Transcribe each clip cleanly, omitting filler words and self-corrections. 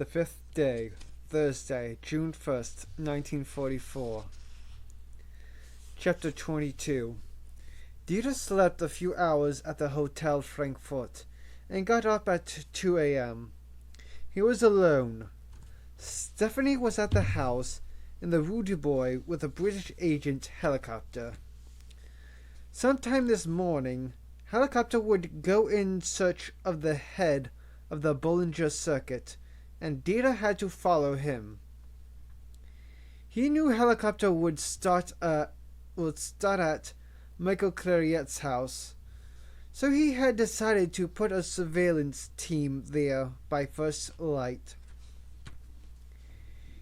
The fifth day, Thursday, June 1st, 1944. Chapter 22. Dieter slept a few hours at the Hotel Frankfurt and got up at 2 a.m. He was alone. Stephanie was at the house in the Rue du Bois with a British agent helicopter. Sometime this morning, helicopter would go in search of the head of the Bollinger Circuit, and Dieter had to follow him. He knew helicopter would start at Michael Clariette's house, so he had decided to put a surveillance team there by first light.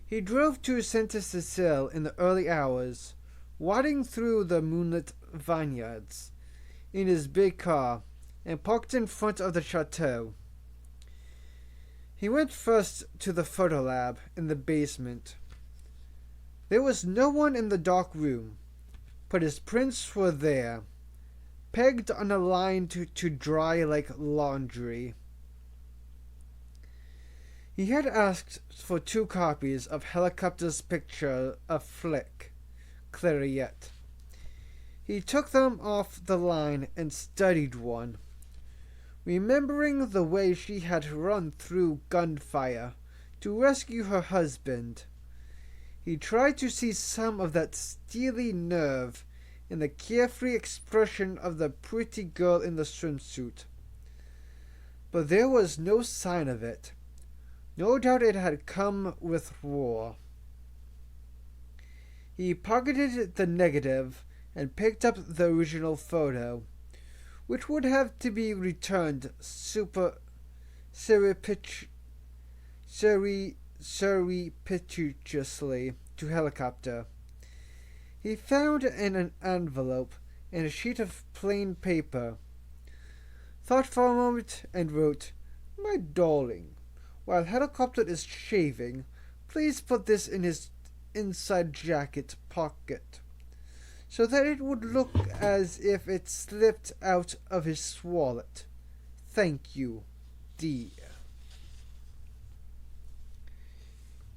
He drove to Saint-Cécile in the early hours, wading through the moonlit vineyards in his big car, and parked in front of the chateau. He went first to the photo lab in the basement. There was no one in the dark room, but his prints were there, pegged on a line to dry like laundry. He had asked for 2 copies of helicopter's picture of Flick, Clariette. He took them off the line and studied one, remembering the way she had run through gunfire to rescue her husband. He tried to see some of that steely nerve in the carefree expression of the pretty girl in the swimsuit. But there was no sign of it. No doubt it had come with war. He pocketed the negative and picked up the original photo, which would have to be returned surreptitiously to helicopter. He found in an envelope and a sheet of plain paper, thought for a moment, and wrote, "My darling, while helicopter is shaving, please put this in his inside jacket pocket, so that it would look as if it slipped out of his wallet. Thank you, dear."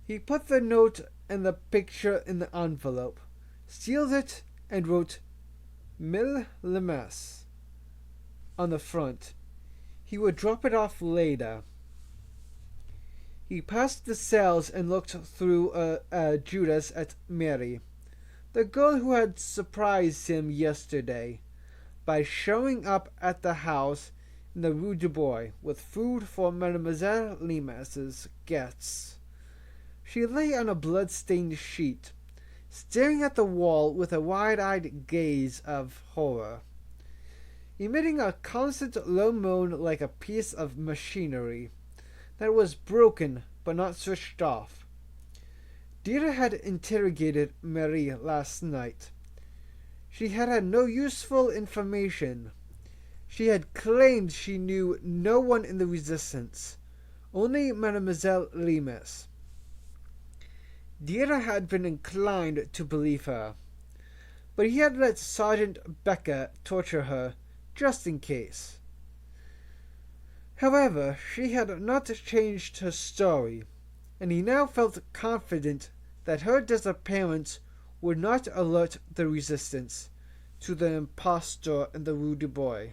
He put the note and the picture in the envelope, sealed it, and wrote "Mille Lemes" on the front. He would drop it off later. He passed the cells and looked through Judas at Mary, the girl who had surprised him yesterday by showing up at the house in the Rue du Bois with food for Mademoiselle Limes's guests. She lay on a blood-stained sheet, staring at the wall with a wide-eyed gaze of horror, emitting a constant low moan like a piece of machinery that was broken but not switched off. Dieter had interrogated Marie last night. She had had no useful information. She had claimed she knew no one in the resistance, only Mademoiselle Limes. Dieter had been inclined to believe her, but he had let Sergeant Becker torture her just in case. However, she had not changed her story, and he now felt confident that her disappearance would not alert the resistance to the impostor in the Rue du Bois.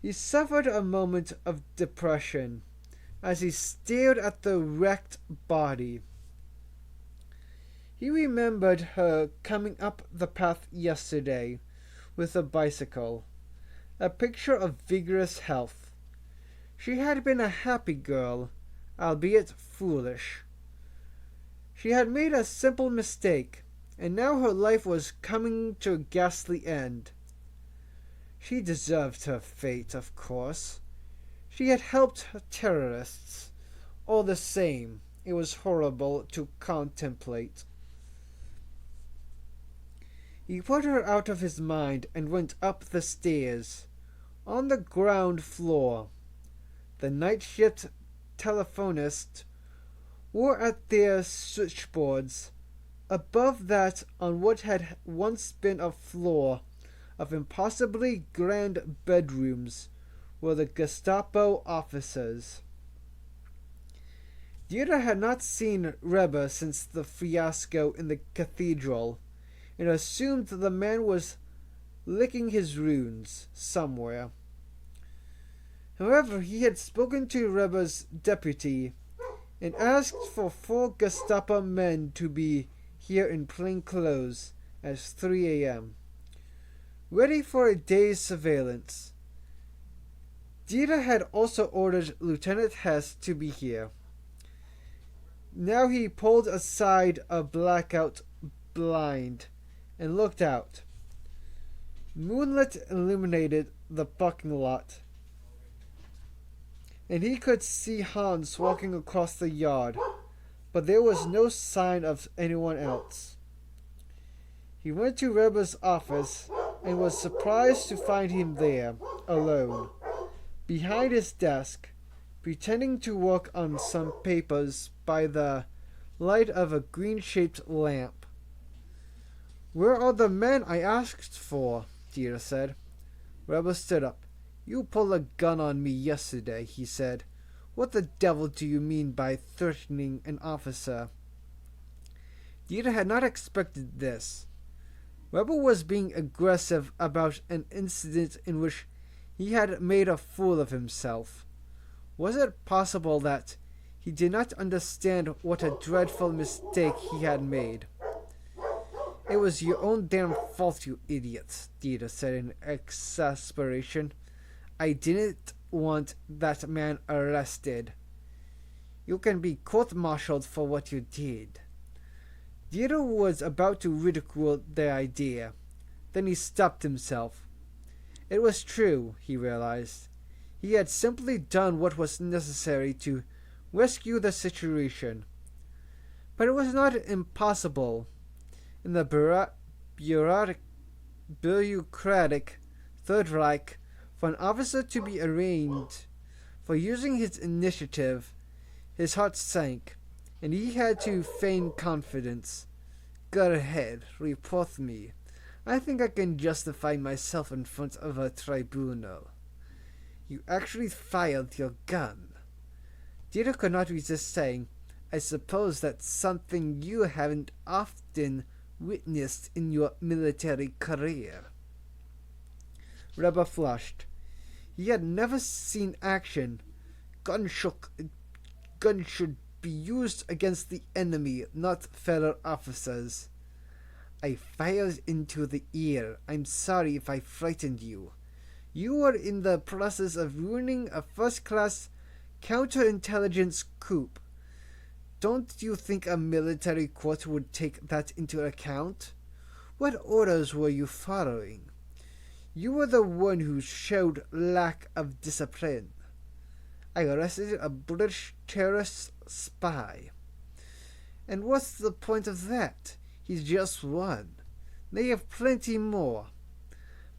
He suffered a moment of depression as he stared at the wrecked body. He remembered her coming up the path yesterday with a bicycle, a picture of vigorous health. She had been a happy girl, albeit foolish. She had made a simple mistake, and now her life was coming to a ghastly end. She deserved her fate, of course. She had helped terrorists. All the same, it was horrible to contemplate. He put her out of his mind and went up the stairs. On the ground floor, the night shift telephonists were at their switchboards. Above that, on what had once been a floor of impossibly grand bedrooms, were the Gestapo officers. Dieter had not seen Rebbe since the fiasco in the cathedral, and assumed the man was licking his wounds somewhere. However, he had spoken to Rebbe's deputy and asked for 4 Gestapo men to be here in plain clothes at 3 a.m., ready for a day's surveillance. Dieter had also ordered Lieutenant Hess to be here. Now he pulled aside a blackout blind and looked out. Moonlight illuminated the parking lot, and he could see Hans walking across the yard, but there was no sign of anyone else. He went to Rebbe's office and was surprised to find him there, alone, behind his desk, pretending to work on some papers by the light of a green-shaped lamp. "Where are the men I asked for?" Dieter said. Rebbe stood up. "You pulled a gun on me yesterday," he said. "What the devil do you mean by threatening an officer?" Dieter had not expected this. Rebbe was being aggressive about an incident in which he had made a fool of himself. Was it possible that he did not understand what a dreadful mistake he had made? "It was your own damn fault, you idiots," Dieter said in exasperation. "I didn't want that man arrested. You can be court-martialed for what you did." Dieter was about to ridicule the idea. Then he stopped himself. It was true, he realized. He had simply done what was necessary to rescue the situation. But it was not impossible. In the bureaucratic Third Reich, for an officer to be arraigned for using his initiative, his heart sank, and he had to feign confidence. "Go ahead, report me. I think I can justify myself in front of a tribunal. You actually fired your gun." Dieter could not resist saying, "I suppose that's something you haven't often witnessed in your military career." Rebbe flushed. He had never seen action. Gun should be used against the enemy, not fellow officers. "I fired into the ear. I'm sorry if I frightened you. You were in the process of ruining a first-class counterintelligence coup. Don't you think a military court would take that into account? What orders were you following? You were the one who showed lack of discipline. I arrested a British terrorist spy. And what's the point of that? He's just one. They have plenty more.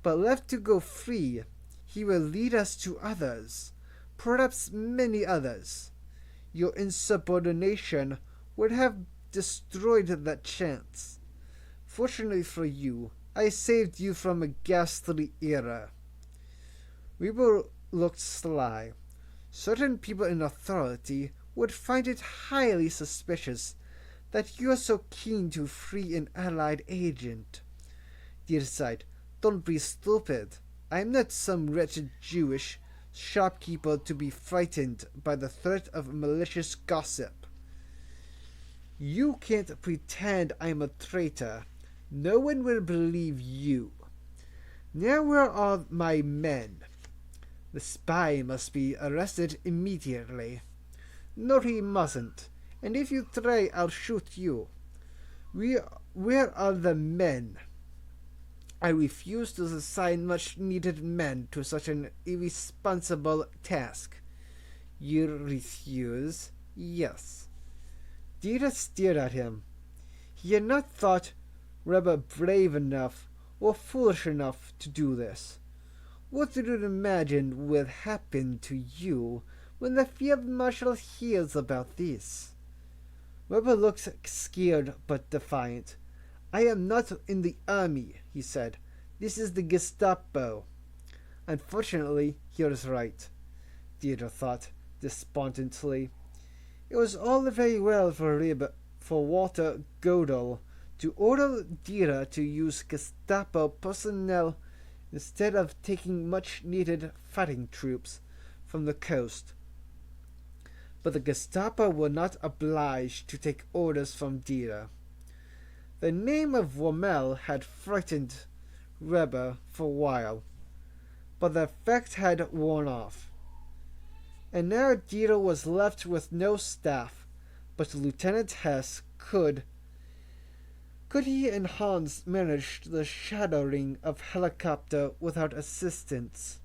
But left to go free, he will lead us to others, perhaps many others. Your insubordination would have destroyed that chance. Fortunately for you, I saved you from a ghastly era." Weber looked sly. Certain people in authority would find it highly suspicious that you are so keen to free an Allied agent. Dieter sighed. "Don't be stupid. I'm not some wretched Jewish shopkeeper to be frightened by the threat of malicious gossip. You can't pretend I'm a traitor. No one will believe you. Now where are my men? The spy must be arrested immediately." "No, he mustn't. And if you try, I'll shoot you." Where are the men?" "I refuse to assign much-needed men to such an irresponsible task." "You refuse?" "Yes." Dieter stared at him. He had not thought Rebbe brave enough or foolish enough to do this. What did you imagine will happen to you when the field marshal hears about this? Rebbe looked scared but defiant. "I am not in the army," he said. "This is the Gestapo." Unfortunately, he was right, Dieter thought despondently. It was all very well for Walter Godel to order Dira to use Gestapo personnel instead of taking much needed fighting troops from the coast. But the Gestapo were not obliged to take orders from Dira. The name of Rommel had frightened Weber for a while, but the effect had worn off. And now Dieter was left with no staff, but Lieutenant Hess could he and Hans manage the shadowing of helicopter without assistance?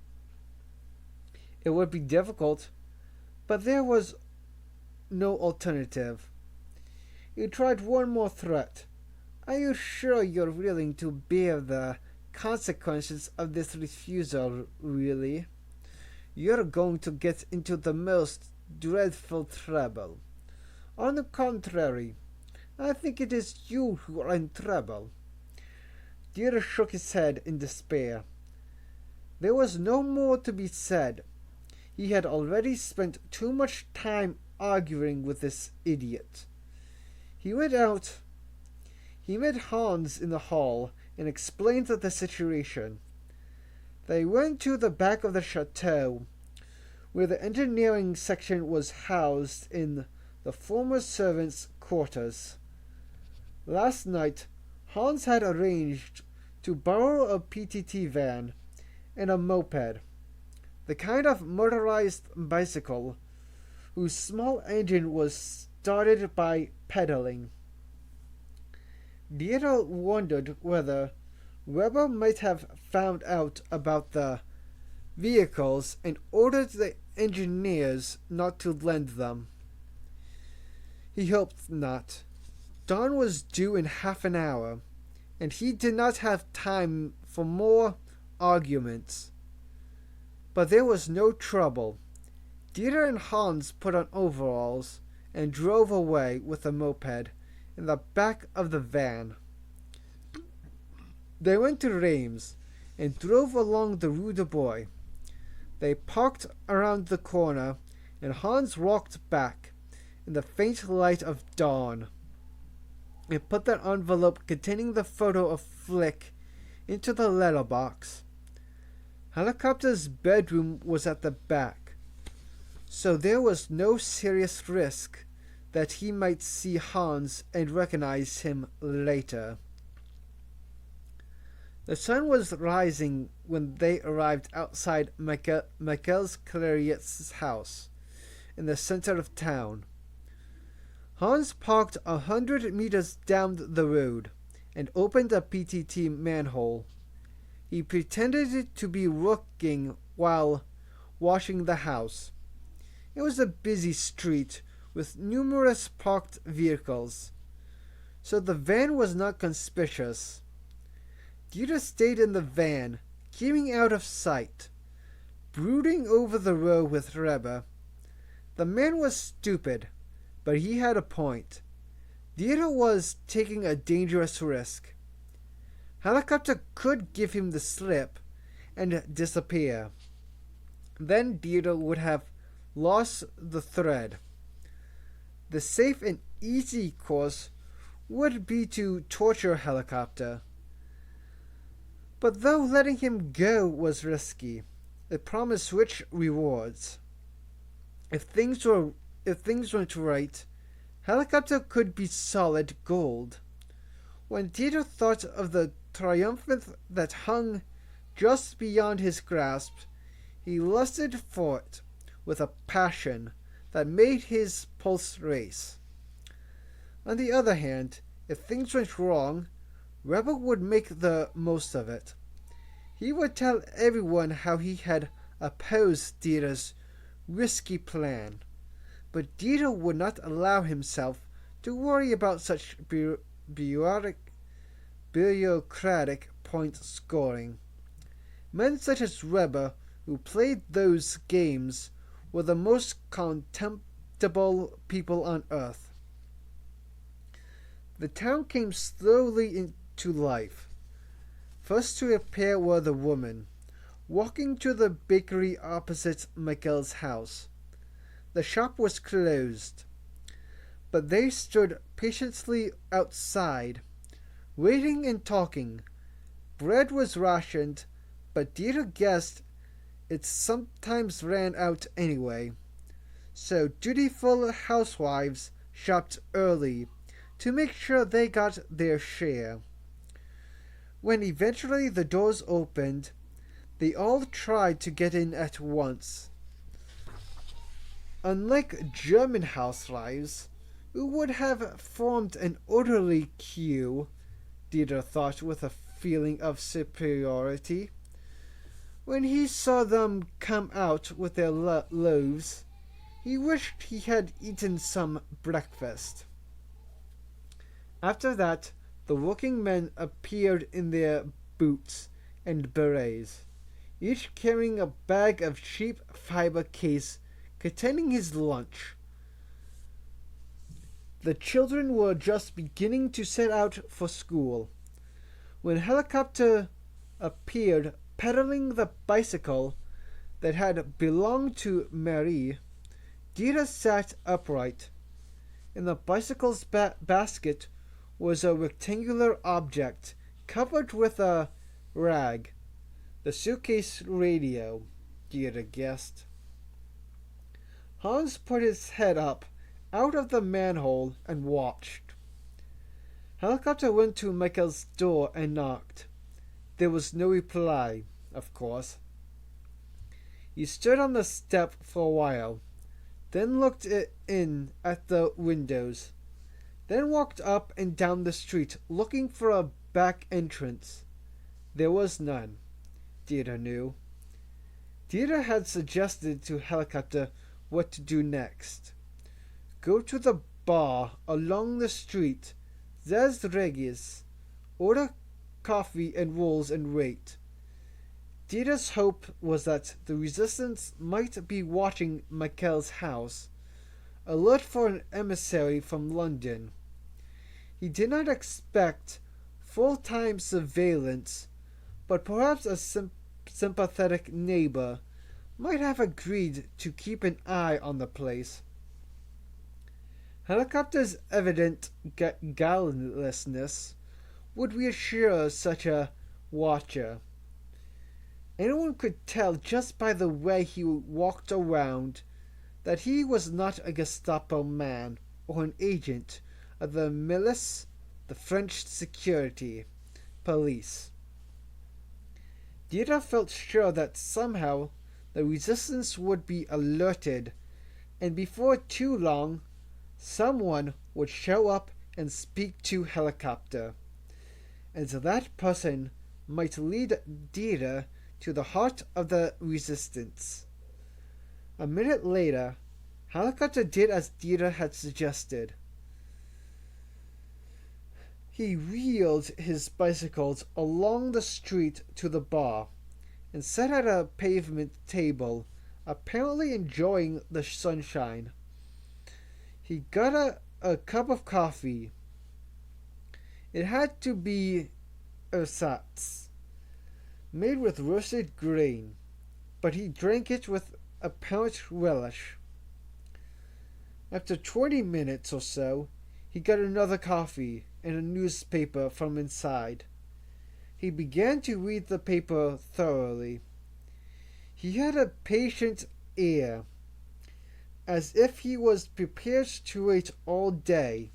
It would be difficult, but there was no alternative. He tried one more threat. Are you sure you're willing to bear the consequences of this refusal, really? You're going to get into the most dreadful trouble. On the contrary, I think it is you who are in trouble. Deere shook his head in despair. There was no more to be said. He had already spent too much time arguing with this idiot. He went out. He met Hans in the hall and explained the situation. They went to the back of the chateau, where the engineering section was housed in the former servants' quarters. Last night, Hans had arranged to borrow a PTT van and a moped, the kind of motorized bicycle whose small engine was started by pedaling. Dieter wondered whether Weber might have found out about the vehicles and ordered the engineers not to lend them. He hoped not. Dawn was due in half an hour, and he did not have time for more arguments. But there was no trouble. Dieter and Hans put on overalls and drove away with the moped in the back of the van. They went to Reims and drove along the Rue de Bois. They parked around the corner, and Hans walked back in the faint light of dawn and put the envelope containing the photo of Flick into the letterbox. Helicopter's bedroom was at the back, so there was no serious risk that he might see Hans and recognize him later. The sun was rising when they arrived outside Michael's Clariots' house in the center of town. Hans parked 100 meters down the road and opened a PTT manhole. He pretended to be working while washing the house. It was a busy street with numerous parked vehicles, so the van was not conspicuous. Dieter stayed in the van, keeping out of sight, brooding over the road with Reba. The man was stupid, but he had a point. Dieter was taking a dangerous risk. Helicopter could give him the slip and disappear. Then Dieter would have lost the thread. The safe and easy course would be to torture Helicopter. But though letting him go was risky, it promised rich rewards. If things went right, Helicopter could be solid gold. When Dieter thought of the triumphant that hung just beyond his grasp, he lusted for it with a passion that made his pulse race. On the other hand, if things went wrong, Rebel would make the most of it. He would tell everyone how he had opposed Dieter's risky plan, but Dieter would not allow himself to worry about such bureaucratic point scoring. Men such as Weber, who played those games, were the most contemptible people on earth. The town came slowly into life. First to appear were the women, walking to the bakery opposite Michael's house. The shop was closed. but they stood patiently outside, waiting and talking. Bread was rationed, but Dieter guessed it sometimes ran out anyway. So dutiful housewives shopped early to make sure they got their share. When eventually the doors opened, they all tried to get in at once. Unlike German housewives, who would have formed an orderly queue, Dieter thought with a feeling of superiority, when he saw them come out with their loaves, he wished he had eaten some breakfast. After that, the working men appeared in their boots and berets, each carrying a bag of cheap fiber case containing his lunch. The children were just beginning to set out for school when a helicopter appeared pedaling the bicycle that had belonged to Marie. Dieter sat upright. In the bicycle's basket was a rectangular object covered with a rag. The suitcase radio, Dieter guessed. Hans put his head up out of the manhole and watched. Helicopter went to Michael's door and knocked. There was no reply, of course. He stood on the step for a while, then looked in at the windows, then walked up and down the street looking for a back entrance. There was none, Dieter knew. Dieter had suggested to Helicopter what to do next. Go to the bar along the street, Zes Regis, order coffee and rolls and wait. Dieter's hope was that the resistance might be watching Michael's house, alert for an emissary from London. He did not expect full-time surveillance, but perhaps a sympathetic neighbor might have agreed to keep an eye on the place. Helicopter's evident guilelessness would reassure such a watcher. Anyone could tell just by the way he walked around that he was not a Gestapo man or an agent of the milice, the French security police. Dieter felt sure that somehow the resistance would be alerted, and before too long, someone would show up and speak to Helicopter, and that person might lead Dieter to the heart of the resistance. A minute later, Helicopter did as Dieter had suggested. He wheeled his bicycles along the street to the bar and sat at a pavement table, apparently enjoying the sunshine. He got a cup of coffee. It had to be ersatz, made with roasted grain, but he drank it with apparent relish. After 20 minutes or so, he got another coffee and a newspaper from inside. He began to read the paper thoroughly. He had a patient air, as if he was prepared to wait all day.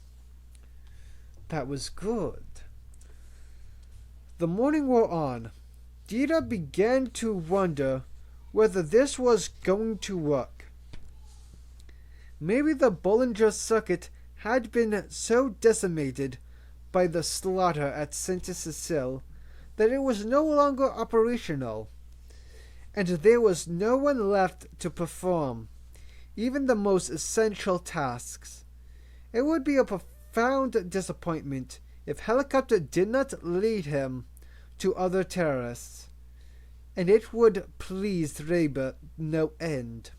That was good. The morning wore on. Dieter began to wonder whether this was going to work. Maybe the Bollinger Circuit had been so decimated by the slaughter at Sainte-Cécile that it was no longer operational, and there was no one left to perform even the most essential tasks. It would be a profound disappointment if Helicopter did not lead him to other terrorists, and it would please Reber no end.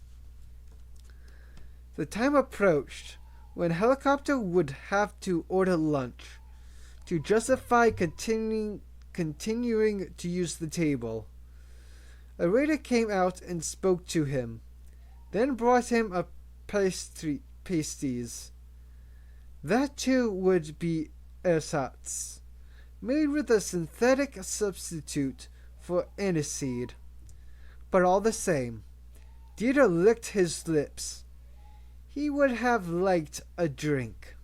The time approached when Helicopter would have to order lunch to justify continuing to use the table. A waiter came out and spoke to him, then brought him a pasties. That too would be ersatz, made with a synthetic substitute for aniseed. But all the same, Dieter licked his lips. He would have liked a drink.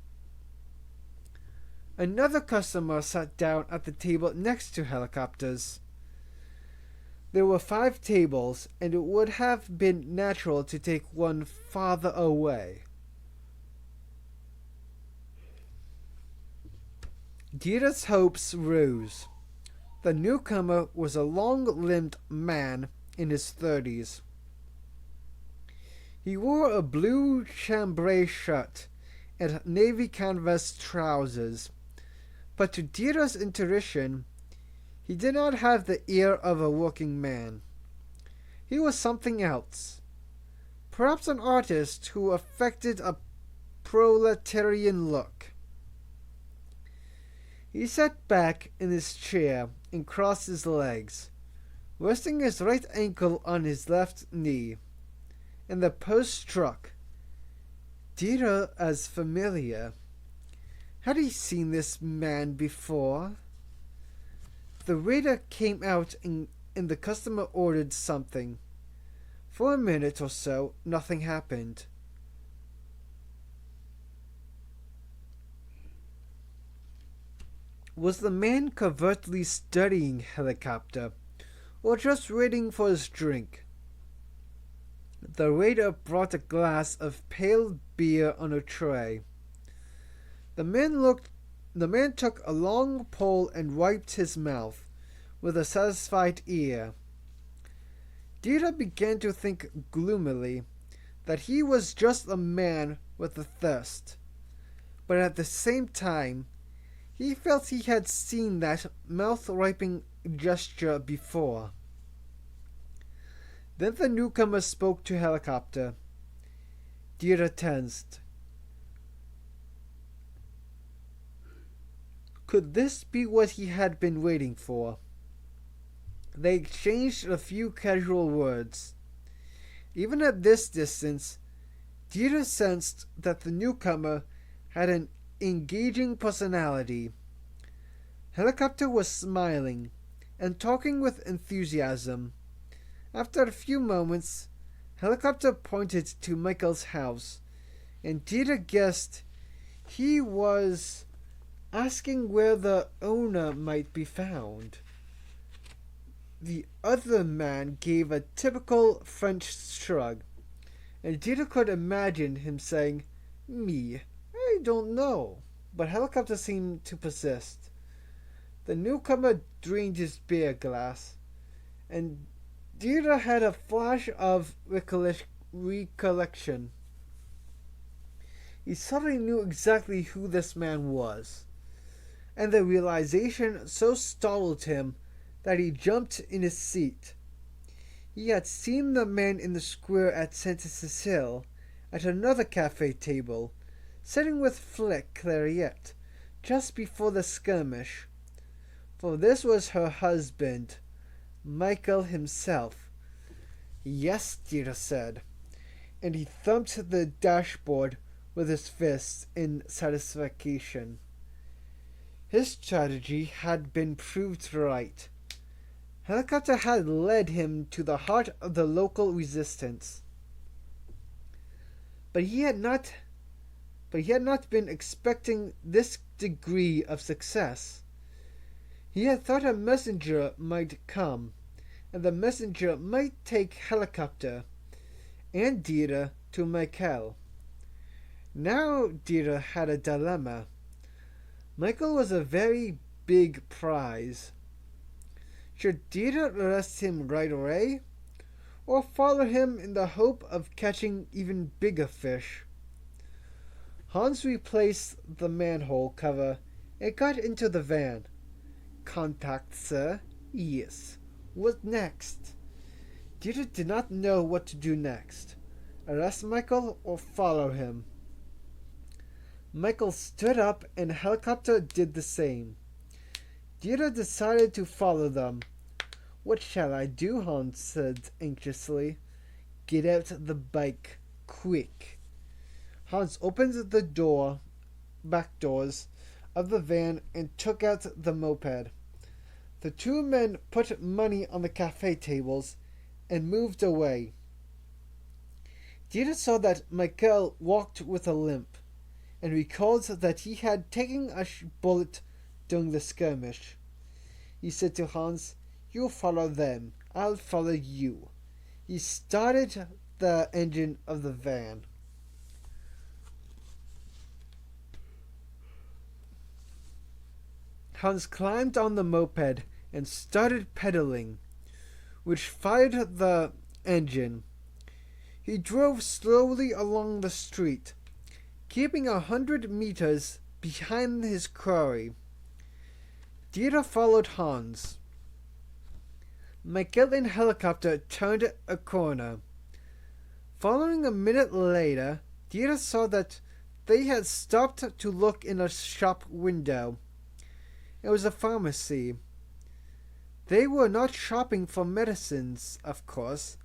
Another customer sat down at the table next to Helicopter's. There were 5 tables, and it would have been natural to take one farther away. Dieter's hopes rose. The newcomer was a long-limbed man in his 30s. He wore a blue chambray shirt and navy canvas trousers, but to Dieter's intuition, he did not have the ear of a working man. He was something else. Perhaps an artist who affected a proletarian look. He sat back in his chair and crossed his legs, resting his right ankle on his left knee, and the pose struck Dieter as familiar. Had he seen this man before? The waiter came out and the customer ordered something. For a minute or so, nothing happened. Was the man covertly studying Helicopter, or just waiting for his drink? The waiter brought a glass of pale beer on a tray. The man took a long pull and wiped his mouth with a satisfied ear. Dieter began to think gloomily that he was just a man with a thirst, but at the same time, he felt he had seen that mouth-wiping gesture before. Then the newcomer spoke to Helicopter. Dieter tensed. Could this be what he had been waiting for? They exchanged a few casual words. Even at this distance, Dieter sensed that the newcomer had an engaging personality. Helicopter was smiling and talking with enthusiasm. After a few moments, Helicopter pointed to Michael's house, and Dieter guessed he was asking where the owner might be found. The other man gave a typical French shrug, and Dieter could imagine him saying, "Me, I don't know," but Helicopter seemed to persist. The newcomer drained his beer glass, and Dieter had a flash of recollection. He suddenly knew exactly who this man was, and the realization so startled him that he jumped in his seat. He had seen the man in the square at Sainte Cecile, at another cafe table, sitting with Flick Clariette, just before the skirmish. For this was her husband, Michael himself. "Yes," Dieter said, and he thumped the dashboard with his fist in satisfaction. His strategy had been proved right. Helicopter had led him to the heart of the local resistance. But he had not been expecting this degree of success. He had thought a messenger might come, and the messenger might take Helicopter and Dieter to Michael. Now Dieter had a dilemma. Michael was a very big prize. Should Dieter arrest him right away, or follow him in the hope of catching even bigger fish? Hans replaced the manhole cover and got into the van. "Contact, sir?" "Yes." "What next?" Dieter did not know what to do next. Arrest Michael or follow him? Michael stood up and Helicopter did the same. Dieter decided to follow them. "What shall I do?" Hans said anxiously. "Get out the bike, quick." Hans opened the door back doors of the van and took out the moped. The two men put money on the cafe tables and moved away. Dieter saw that Michael walked with a limp and recalled that he had taken a bullet during the skirmish. He said to Hans, "You follow them, I'll follow you." He started the engine of the van. Hans climbed on the moped and started pedaling, which fired the engine. He drove slowly along the street, keeping 100 meters behind his quarry. Dieter followed Hans. Michael in helicopter turned a corner. Following a minute later, Dieter saw that they had stopped to look in a shop window. It was a pharmacy. They were not shopping for medicines, of course.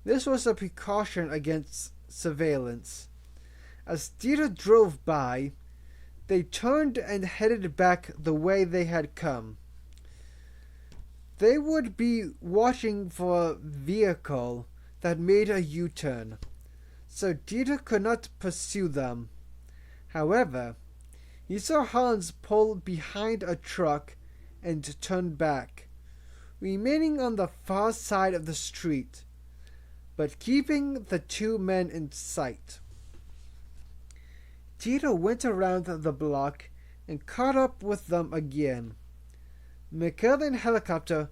This was a precaution against surveillance. As Dieter drove by, they turned and headed back the way they had come. They would be watching for a vehicle that made a U-turn, so Dieter could not pursue them. However, he saw Hans pull behind a truck and turn back, remaining on the far side of the street, but keeping the two men in sight. Dieter went around the block and caught up with them again. Michael and helicopter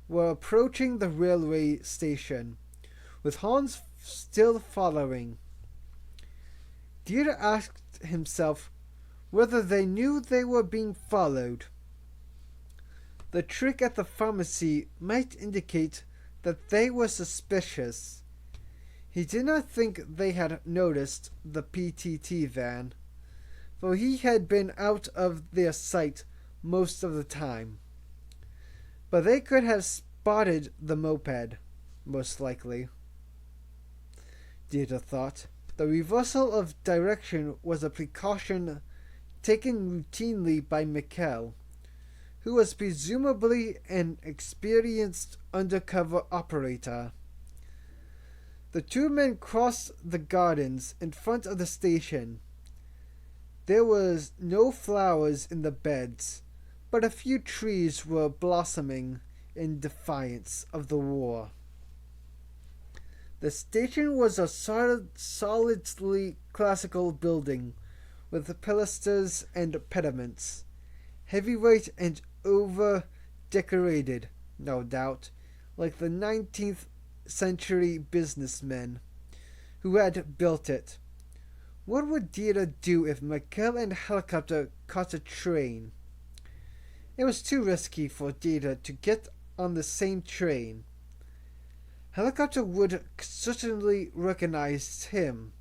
were approaching the railway station, with Hans still following. Dieter asked himself whether they knew they were being followed. The trick at the pharmacy might indicate that they were suspicious. He did not think they had noticed the PTT van, for he had been out of their sight most of the time. But they could have spotted the moped, most likely. Dieter thought. The reversal of direction was a precaution taken routinely by Michael, who was presumably an experienced undercover operator. The two men crossed the gardens in front of the station. There was no flowers in the beds, but a few trees were blossoming in defiance of the war. The station was a solidly classical building with pilasters and pediments, heavyweight and over-decorated, no doubt, like the 19th century businessmen who had built it. What would Dieter do if Michael and helicopter caught a train? It was too risky for Dieter to get on the same train. Helicopter would certainly recognize him,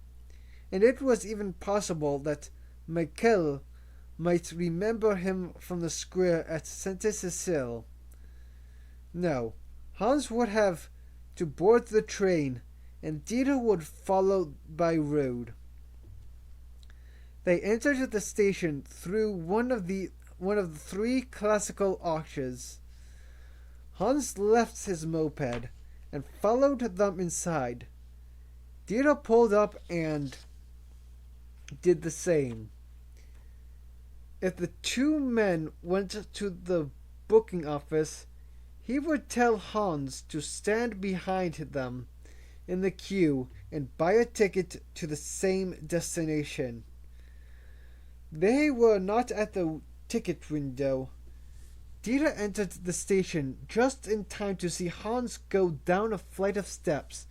and it was even possible that Michael might remember him from the square at Sainte-Cécile. No, Hans would have to board the train, and Dieter would follow by road. They entered the station through one of the three classical arches. Hans left his moped and followed them inside. Dieter pulled up and did the same. If the two men went to the booking office, he would tell Hans to stand behind them in the queue and buy a ticket to the same destination. They were not at the ticket window. Dieter entered the station just in time to see Hans go down a flight of steps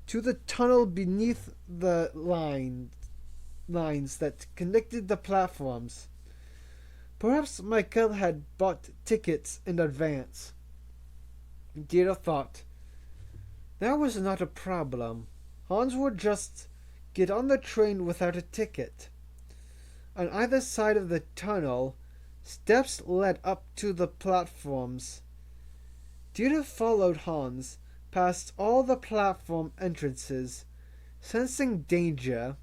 to the tunnel beneath the lines that connected the platforms. Perhaps Michael had bought tickets in advance. Dieter thought. That was not a problem. Hans would just get on the train without a ticket. On either side of the tunnel, steps led up to the platforms. Dieter followed Hans past all the platform entrances. Sensing danger,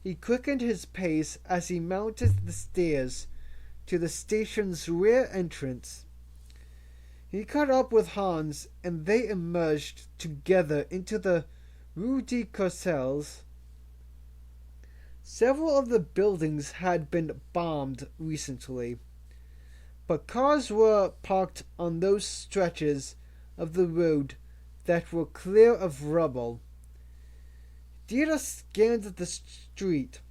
He quickened his pace as he mounted the stairs to the station's rear entrance. He caught up with Hans, and they emerged together into the Rue de Courcelles. Several of the buildings had been bombed recently, but cars were parked on those stretches of the road that were clear of rubble. Dieter scanned the street,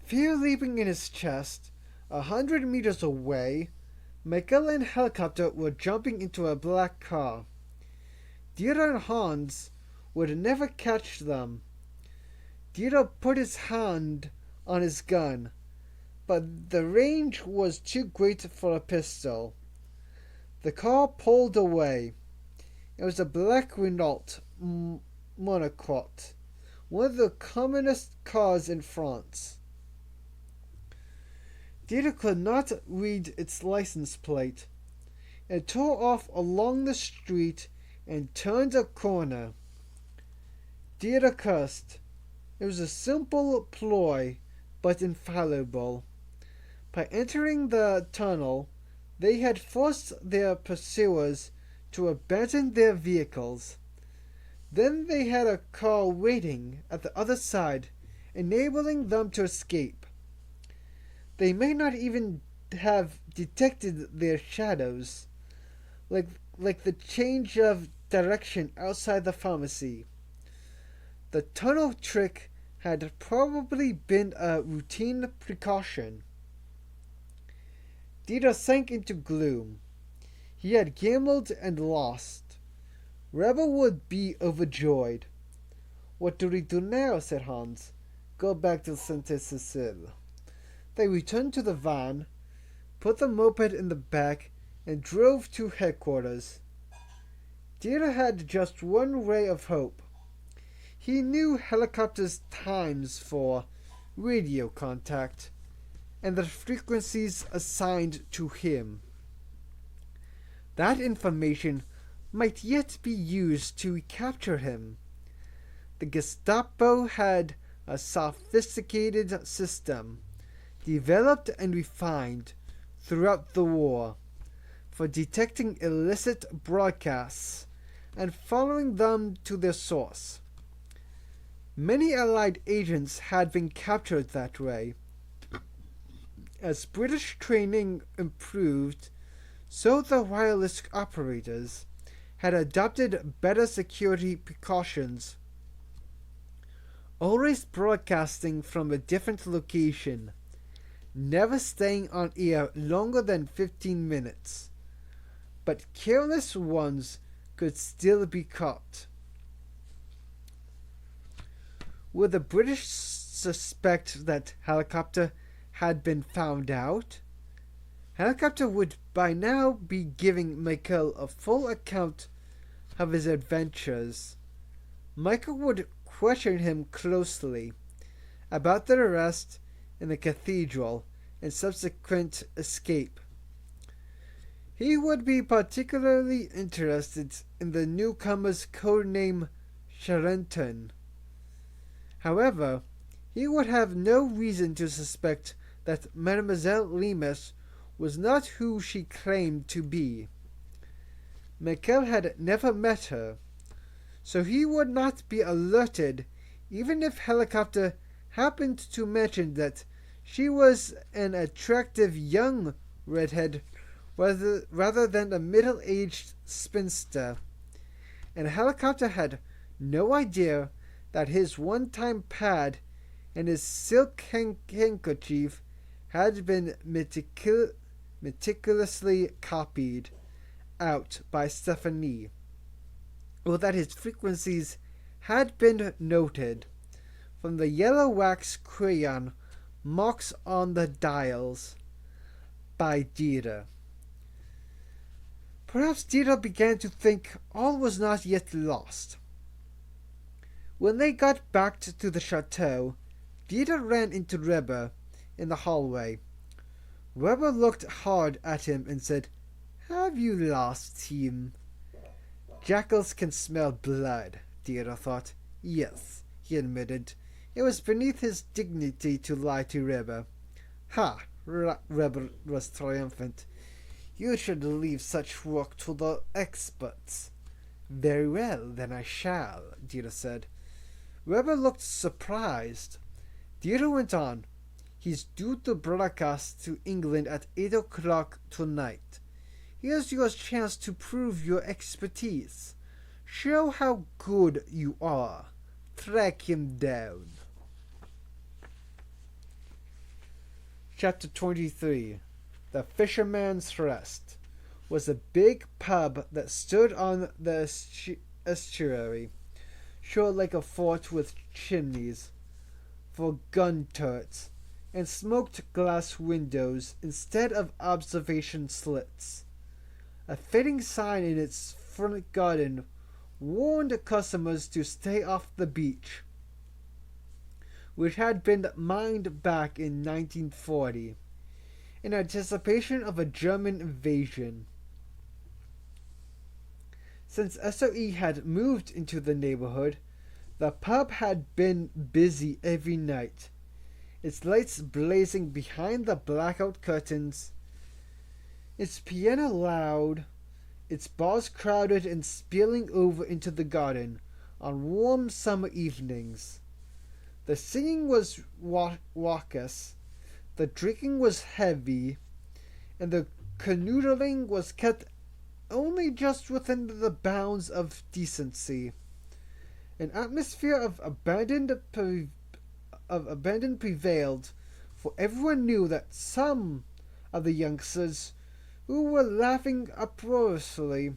fear leaping in his chest. 100 meters away, Michael and Helicopter were jumping into a black car. Dieter and Hans would never catch them. Dieter put his hand on his gun, but the range was too great for a pistol. The car pulled away. It was a black Renault Monocoque, one of the commonest cars in France. Dieter could not read its license plate. It tore off along the street and turned a corner. Dieter cursed. It was a simple ploy, but infallible. By entering the tunnel, they had forced their pursuers to abandon their vehicles. Then they had a car waiting at the other side, enabling them to escape. They may not even have detected their shadows, like the change of direction outside the pharmacy. The tunnel trick had probably been a routine precaution. Dieter sank into gloom. He had gambled and lost. Rebel would be overjoyed. "What do we do now?" said Hans. "Go back to Sainte-Cécile." They returned to the van, put the moped in the back, and drove to headquarters. Dieter had just one ray of hope. He knew Helicopter's times for radio contact and the frequencies assigned to him. That information might yet be used to recapture him. The Gestapo had a sophisticated system, developed and refined throughout the war, for detecting illicit broadcasts and following them to their source. Many Allied agents had been captured that way. As British training improved, so the wireless operators had adopted better security precautions, always broadcasting from a different location, never staying on air longer than 15 minutes. But careless ones could still be caught. Would the British suspect that Helicopter had been found out? Helicopter would by now be giving Michael a full account of his adventures. Michael would question him closely about the arrest in the cathedral and subsequent escape. He would be particularly interested in the newcomer's code name Charenton. However, he would have no reason to suspect that Mademoiselle Lemus was not who she claimed to be. Michael had never met her, so he would not be alerted even if Helicopter happened to mention that she was an attractive young redhead rather than a middle-aged spinster, and Helicopter had no idea that his one-time pad and his silk handkerchief had been meticulously copied out by Stephanie, or that his frequencies had been noted from the yellow wax crayon marks on the dials by Dieter. Perhaps Dieter began to think all was not yet lost. When they got back to the chateau, Dieter ran into Reber in the hallway. Reber looked hard at him and said, "Have you lost him?" Jackals can smell blood, Dieter thought. "Yes," he admitted. It was beneath his dignity to lie to Rebbe. Ha! Rebbe was triumphant. You should leave such work to the experts. Very well, then I shall, Dieter said. Rebbe looked surprised. Dieter went on. He's due to broadcast to England at 8 o'clock tonight. Here's your chance to prove your expertise. Show how good you are. Track him down. Chapter 23. The Fisherman's Rest was a big pub that stood on the estuary, short like a fort with chimneys for gun turrets, and smoked glass windows instead of observation slits. A fitting sign in its front garden warned customers to stay off the beach, which had been mined back in 1940, in anticipation of a German invasion. Since SOE had moved into the neighborhood, the pub had been busy every night, its lights blazing behind the blackout curtains, its piano loud, its bars crowded and spilling over into the garden on warm summer evenings. The singing was raucous, the drinking was heavy, and the canoodling was kept only just within the bounds of decency. An atmosphere of abandon prevailed, for everyone knew that some of the youngsters who were laughing uproariously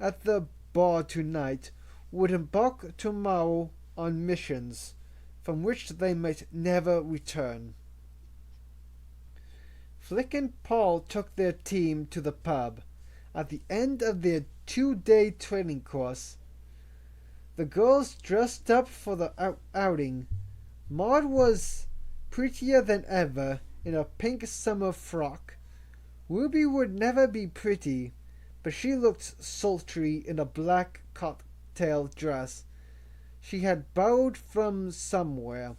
at the bar tonight would embark tomorrow on missions from which they might never return. Flick and Paul took their team to the pub at the end of their 2-day training course. The girls dressed up for the outing. Maud was prettier than ever in a pink summer frock. Ruby would never be pretty, but she looked sultry in a black cocktail dress she had borrowed from somewhere.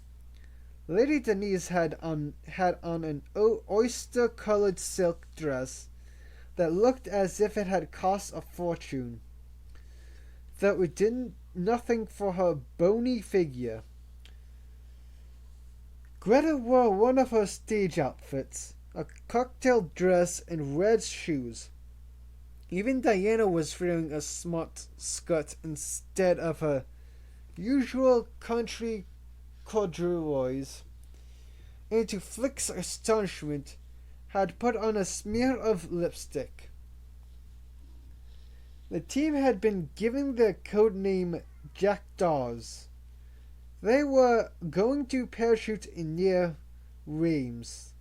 Lady Denise had on an oyster-colored silk dress that looked as if it had cost a fortune, though it did nothing for her bony figure. Greta wore one of her stage outfits, a cocktail dress and red shoes. Even Diana was wearing a smart skirt instead of her usual country corduroys, and to Flick's astonishment had put on a smear of lipstick. The team had been given the code name Jackdaws. They were going to parachute in near Reims,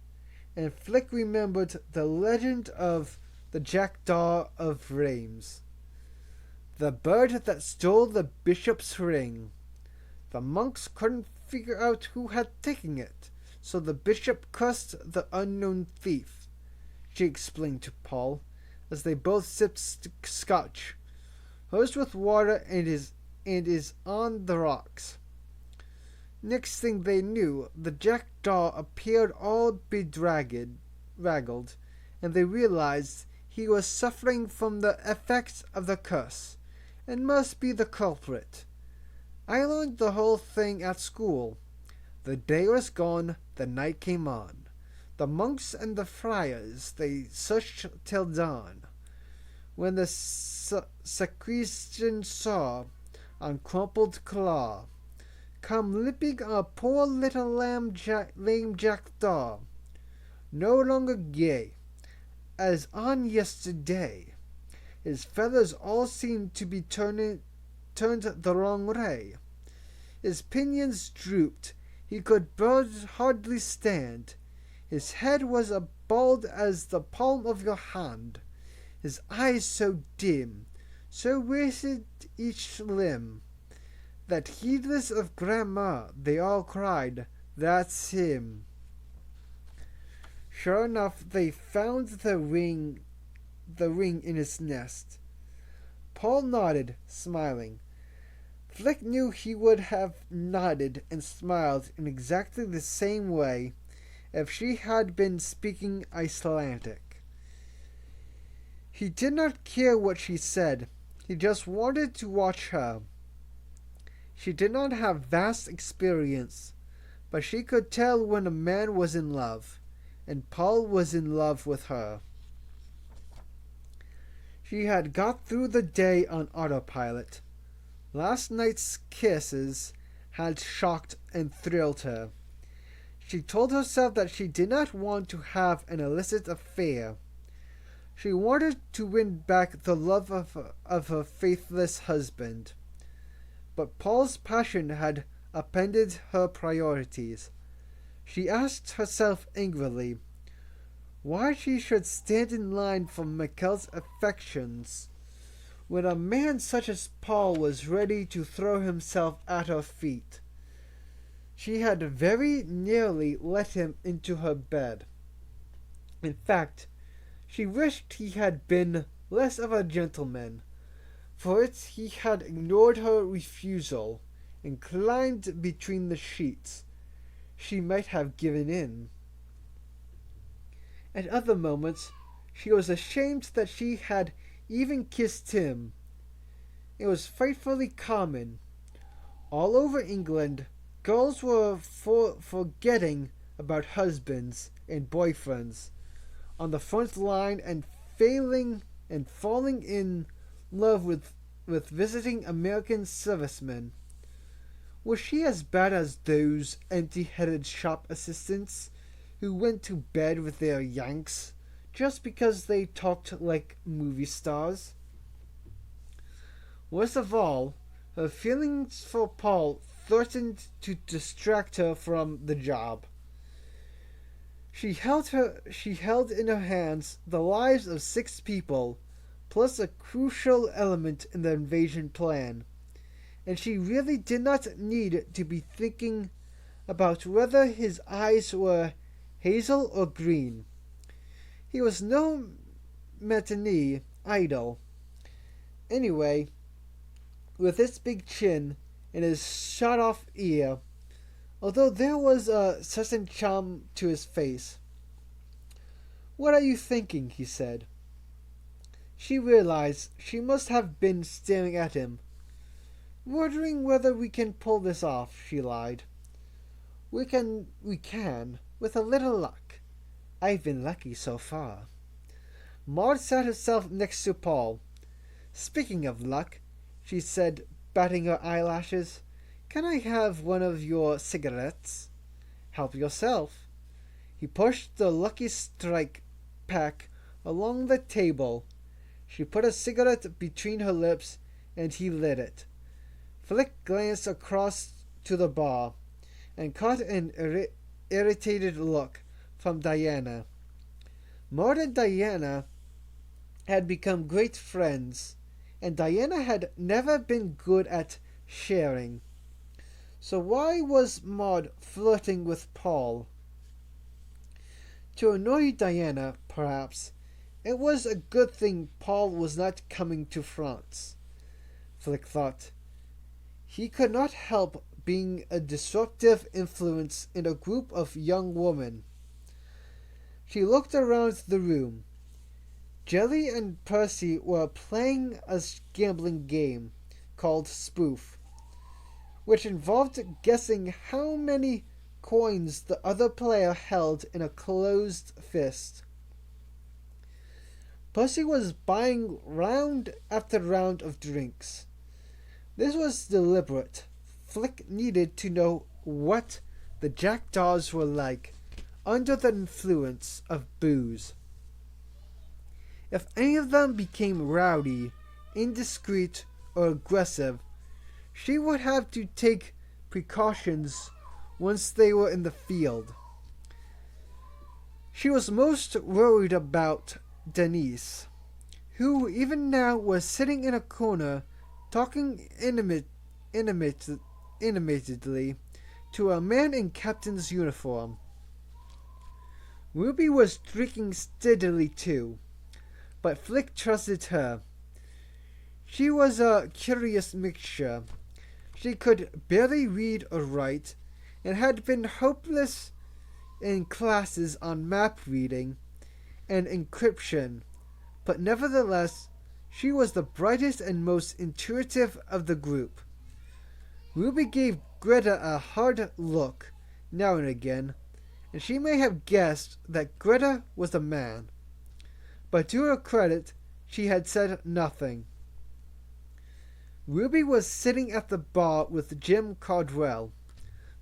and Flick remembered the legend of the Jackdaw of Reims, the bird that stole the bishop's ring. The monks couldn't figure out who had taken it, so the bishop cursed the unknown thief, she explained to Paul, as they both sipped scotch, hers with water and is on the rocks. Next thing they knew, the jackdaw appeared all bedraggled, and they realized he was suffering from the effects of the curse, and must be the culprit. I learned the whole thing at school. The day was gone, the night came on. The monks and the friars, they searched till dawn. When the sacristan saw, on crumpled claw, come limping a poor little lame jackdaw, no longer gay, as on yesterday, his feathers all seemed to be turned the wrong way. His pinions drooped, he could hardly stand. His head was as bald as the palm of your hand, his eyes so dim, so wasted each limb, that heedless of grammar, they all cried, "That's him." Sure enough, they found the ring in his nest. Paul nodded, smiling. Flick knew he would have nodded and smiled in exactly the same way if she had been speaking Icelandic. He did not care what she said. He just wanted to watch her. She did not have vast experience, but she could tell when a man was in love, and Paul was in love with her. She had got through the day on autopilot. Last night's kisses had shocked and thrilled her. She told herself that she did not want to have an illicit affair. She wanted to win back the love of her faithless husband. But Paul's passion had upended her priorities. She asked herself angrily why she should stand in line for Mikkel's affections when a man such as Paul was ready to throw himself at her feet. She had very nearly let him into her bed. In fact, she wished he had been less of a gentleman. For it he had ignored her refusal and climbed between the sheets. She might have given in. At other moments, she was ashamed that she had even kissed him. It was frightfully common. All over England, girls were forgetting about husbands and boyfriends on the front line and falling in love with visiting American servicemen. Was she as bad as those empty-headed shop assistants who went to bed with their Yanks just because they talked like movie stars? Worst of all, her feelings for Paul threatened to distract her from the job. She held in her hands the lives of 6 people, plus a crucial element in the invasion plan, and she really did not need to be thinking about whether his eyes were hazel or green. He was no matinee idol. Anyway, with his big chin and his shot-off ear, although there was a certain charm to his face. "What are you thinking?" he said. She realized she must have been staring at him. "Wondering whether we can pull this off," she lied. We can, with a little luck. I've been lucky so far." Maud sat herself next to Paul. "Speaking of luck," she said, batting her eyelashes, "can I have one of your cigarettes?" "Help yourself." He pushed the Lucky Strike pack along the table. She put a cigarette between her lips, and he lit it. Flick glanced across to the bar and caught an irritated look from Diana. Maud and Diana had become great friends, and Diana had never been good at sharing. So why was Maud flirting with Paul? To annoy Diana, perhaps. It was a good thing Paul was not coming to France, Flick thought. He could not help being a disruptive influence in a group of young women. She looked around the room. Jelly and Percy were playing a gambling game called Spoof, which involved guessing how many coins the other player held in a closed fist. Percy was buying round after round of drinks. This was deliberate. Flick needed to know what the Jackdaws were like under the influence of booze. If any of them became rowdy, indiscreet, or aggressive, she would have to take precautions once they were in the field. She was most worried about Denise, who even now was sitting in a corner talking animatedly to a man in captain's uniform. Ruby was drinking steadily too, but Flick trusted her. She was a curious mixture. She could barely read or write, and had been hopeless in classes on map reading and encryption, but nevertheless, she was the brightest and most intuitive of the group. Ruby gave Greta a hard look now and again, and she may have guessed that Greta was a man. But to her credit, she had said nothing. Ruby was sitting at the bar with Jim Caldwell,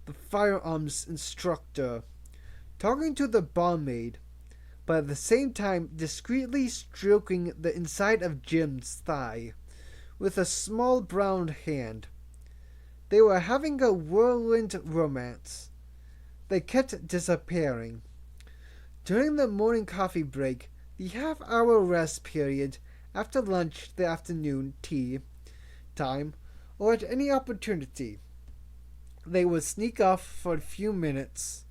the firearms instructor, talking to the barmaid, but at the same time discreetly stroking the inside of Jim's thigh with a small brown hand. They were having a whirlwind romance. They kept disappearing. During the morning coffee break, the half-hour rest period after lunch, the afternoon tea time, or at any opportunity, they would sneak off for a few minutes.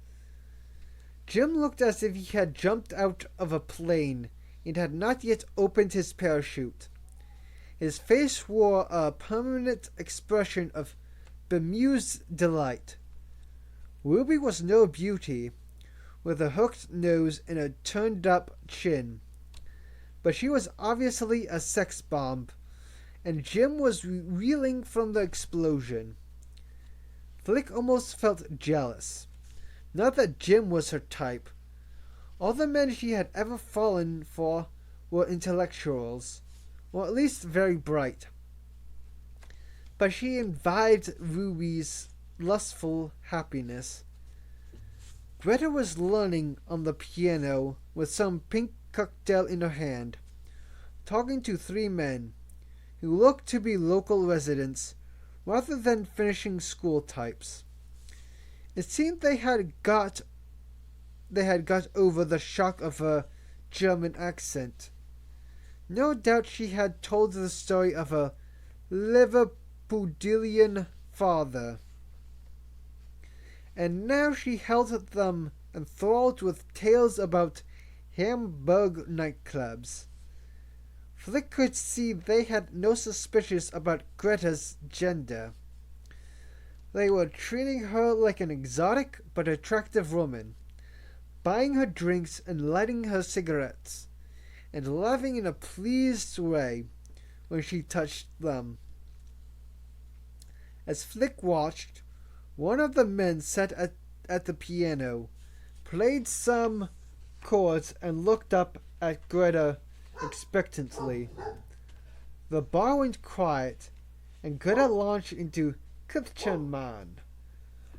Jim looked as if he had jumped out of a plane and had not yet opened his parachute. His face wore a permanent expression of bemused delight. Ruby was no beauty, with a hooked nose and a turned-up chin, but she was obviously a sex bomb, and Jim was reeling from the explosion. Flick almost felt jealous. Not that Jim was her type. All the men she had ever fallen for were intellectuals, or at least very bright. But she imbibed Ruby's lustful happiness. Greta was learning on the piano with some pink cocktail in her hand, talking to three men, who looked to be local residents rather than finishing school types. It seemed they had got over the shock of her German accent. No doubt she had told the story of her Liverpudlian father, and now she held them enthralled with tales about Hamburg nightclubs. Flick could see they had no suspicions about Greta's gender. They were treating her like an exotic but attractive woman, buying her drinks and lighting her cigarettes, and laughing in a pleased way when she touched them. As Flick watched, one of the men sat at the piano, played some chords, and looked up at Greta expectantly. The bar went quiet, and Greta launched into "Kitchen Man."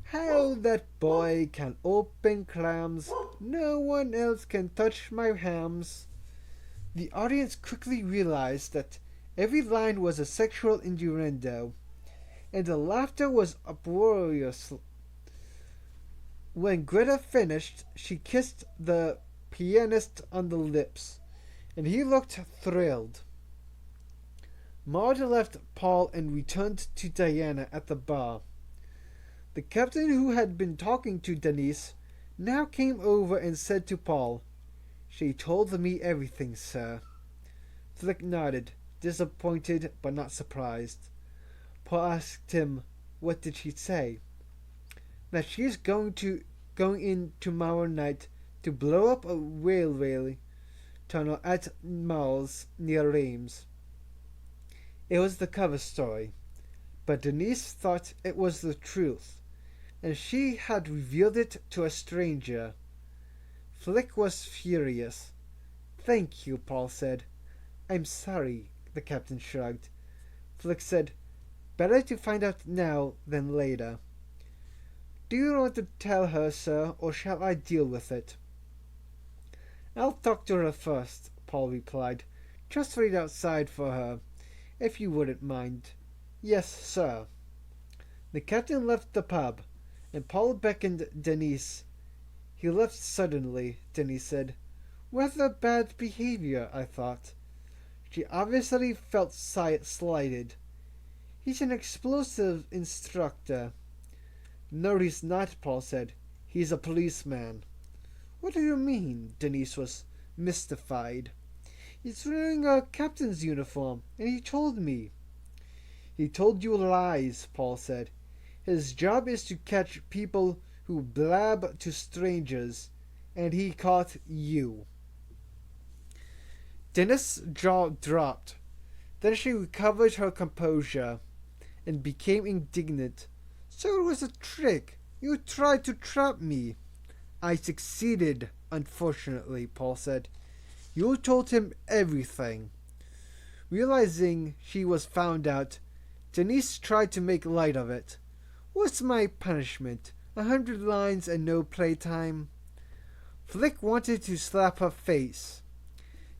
"How that boy can open clams, no one else can touch my hams." The audience quickly realized that every line was a sexual innuendo, and the laughter was uproarious. When Greta finished, she kissed the pianist on the lips, and he looked thrilled. Maud left Paul and returned to Diana at the bar. The captain, who had been talking to Denise, now came over and said to Paul, "She told me everything, sir." Flick nodded, disappointed but not surprised. Paul asked him, "What did she say?" "That she's going in tomorrow night to blow up a railway tunnel at Marles near Reims." It was the cover story, but Denise thought it was the truth, and she had revealed it to a stranger. Flick was furious. "Thank you," Paul said. "I'm sorry," the captain shrugged. Flick said, "Better to find out now than later." "Do you want to tell her, sir, or shall I deal with it?" "I'll talk to her first," Paul replied. "Just wait outside for her, if you wouldn't mind." "Yes, sir." The captain left the pub, and Paul beckoned Denise. "He left suddenly," Denise said. "Rather bad behavior, I thought." She obviously felt slighted. "He's an explosive instructor." "No, he's not," Paul said. "He's a policeman." "What do you mean?" Denise was mystified. "He's wearing a captain's uniform, and he told me." He told you lies, Paul said. His job is to catch people who blab to strangers, and he caught you. Dennis' jaw dropped. Then she recovered her composure and became indignant. So it was a trick. You tried to trap me. I succeeded, unfortunately, Paul said. You told him everything. Realizing she was found out, Denise tried to make light of it. What's my punishment? 100 lines and no playtime? Flick wanted to slap her face.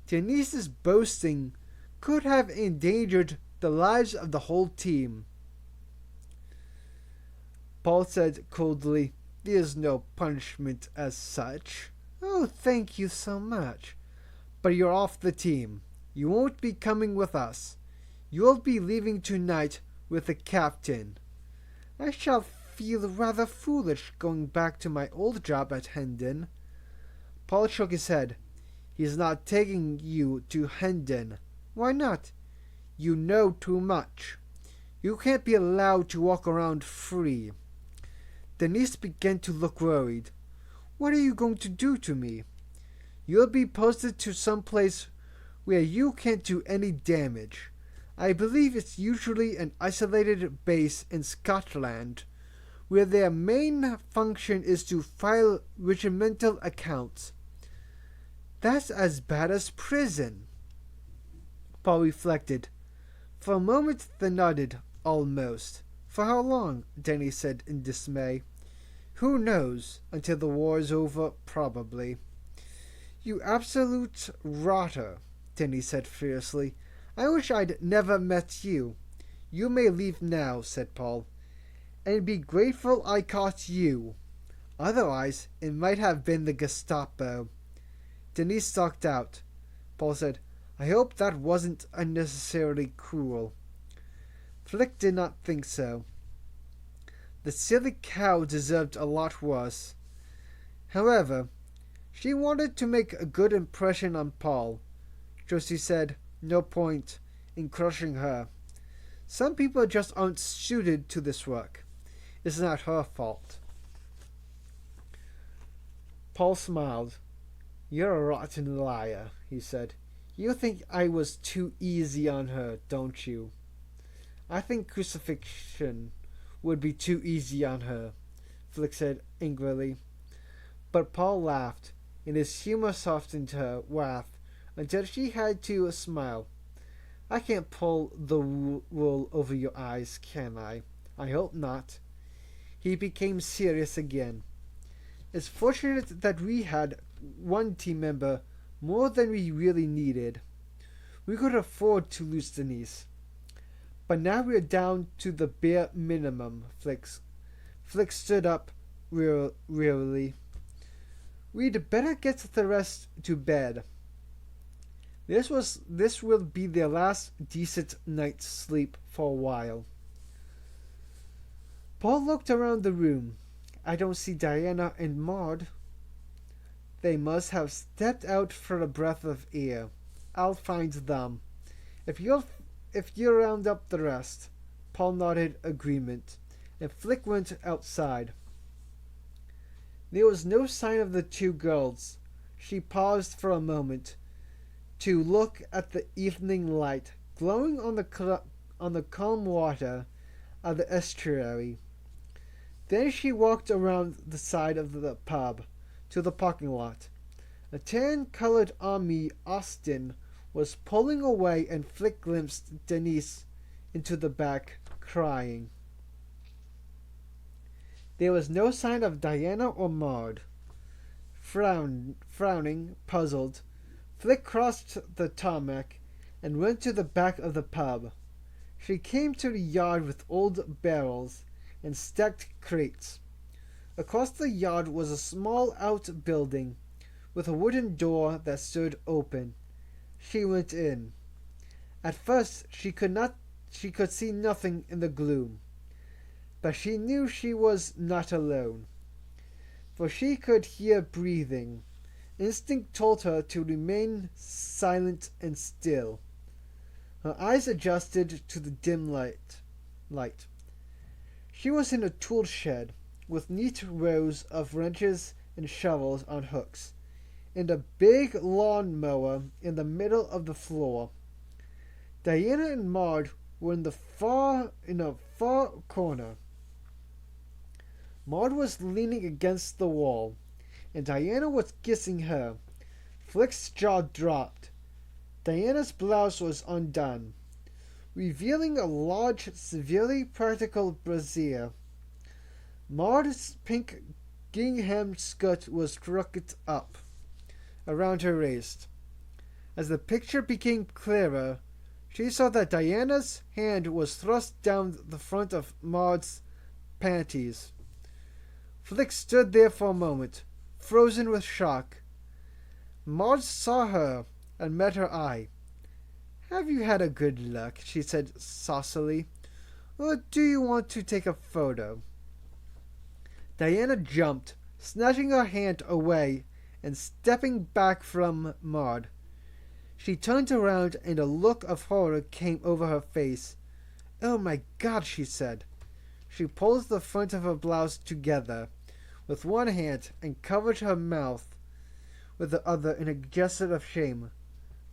Denise's boasting could have endangered the lives of the whole team. Paul said coldly, There's no punishment as such. Oh, thank you so much. But you're off the team. You won't be coming with us. You'll be leaving tonight with the captain. I shall feel rather foolish going back to my old job at Hendon. Paul shook his head. He's not taking you to Hendon. Why not? You know too much. You can't be allowed to walk around free. Denise began to look worried. What are you going to do to me? You'll be posted to some place where you can't do any damage. I believe it's usually an isolated base in Scotland, where their main function is to file regimental accounts. That's as bad as prison. Paul reflected. For a moment they nodded, almost. For how long? Denny said in dismay. Who knows? Until the war's over, probably. You absolute rotter, Denny said fiercely. I wish I'd never met you. You may leave now, said Paul, and be grateful I caught you. Otherwise, it might have been the Gestapo. Denise stalked out. Paul said, I hope that wasn't unnecessarily cruel. Flick did not think so. The silly cow deserved a lot worse. However, she wanted to make a good impression on Paul. Josie said, no point in crushing her. Some people just aren't suited to this work. It's not her fault. Paul smiled. You're a rotten liar, he said. You think I was too easy on her, don't you? I think crucifixion would be too easy on her, Flick said angrily. But Paul laughed, and his humor softened her wrath until she had to smile. I can't pull the wool over your eyes, can I? I hope not. He became serious again. It's fortunate that we had one team member more than we really needed. We could afford to lose Denise. But now we're down to the bare minimum, Flick stood up wearily. We'd better get the rest to bed. This will be their last decent night's sleep for a while. Paul looked around the room. I don't see Diana and Maud. They must have stepped out for a breath of air. I'll find them. If you round up the rest. Paul nodded agreement, and Flick went outside. There was no sign of the two girls. She paused for a moment to look at the evening light glowing on the calm water of the estuary. Then she walked around the side of the pub to the parking lot. A tan-colored Army Austin was pulling away, and Flick glimpsed Denise into the back, crying. There was no sign of Diana or Maud. Frowning, puzzled, Flick crossed the tarmac and went to the back of the pub. She came to the yard with old barrels and stacked crates. Across the yard was a small outbuilding with a wooden door that stood open. She went in. At first she could see nothing in the gloom, but she knew she was not alone, for she could hear breathing. Instinct told her to remain silent and still. Her eyes adjusted to the dim light. light. She was in a tool shed with neat rows of wrenches and shovels on hooks, and a big lawn mower in the middle of the floor. Diana and Maud were in a far corner. Maud was leaning against the wall, and Diana was kissing her. Flick's jaw dropped. Diana's blouse was undone, revealing a large, severely practical brassiere. Maud's pink gingham skirt was tucked up around her waist. As the picture became clearer, she saw that Diana's hand was thrust down the front of Maud's panties. Flick stood there for a moment, frozen with shock. Maud saw her and met her eye. "Have you had a good look?" she said saucily. "Or do you want to take a photo?" Diana jumped, snatching her hand away and stepping back from Maud. She turned around and a look of horror came over her face. "Oh my God," she said. She pulled the front of her blouse together with one hand and covered her mouth with the other in a gesture of shame.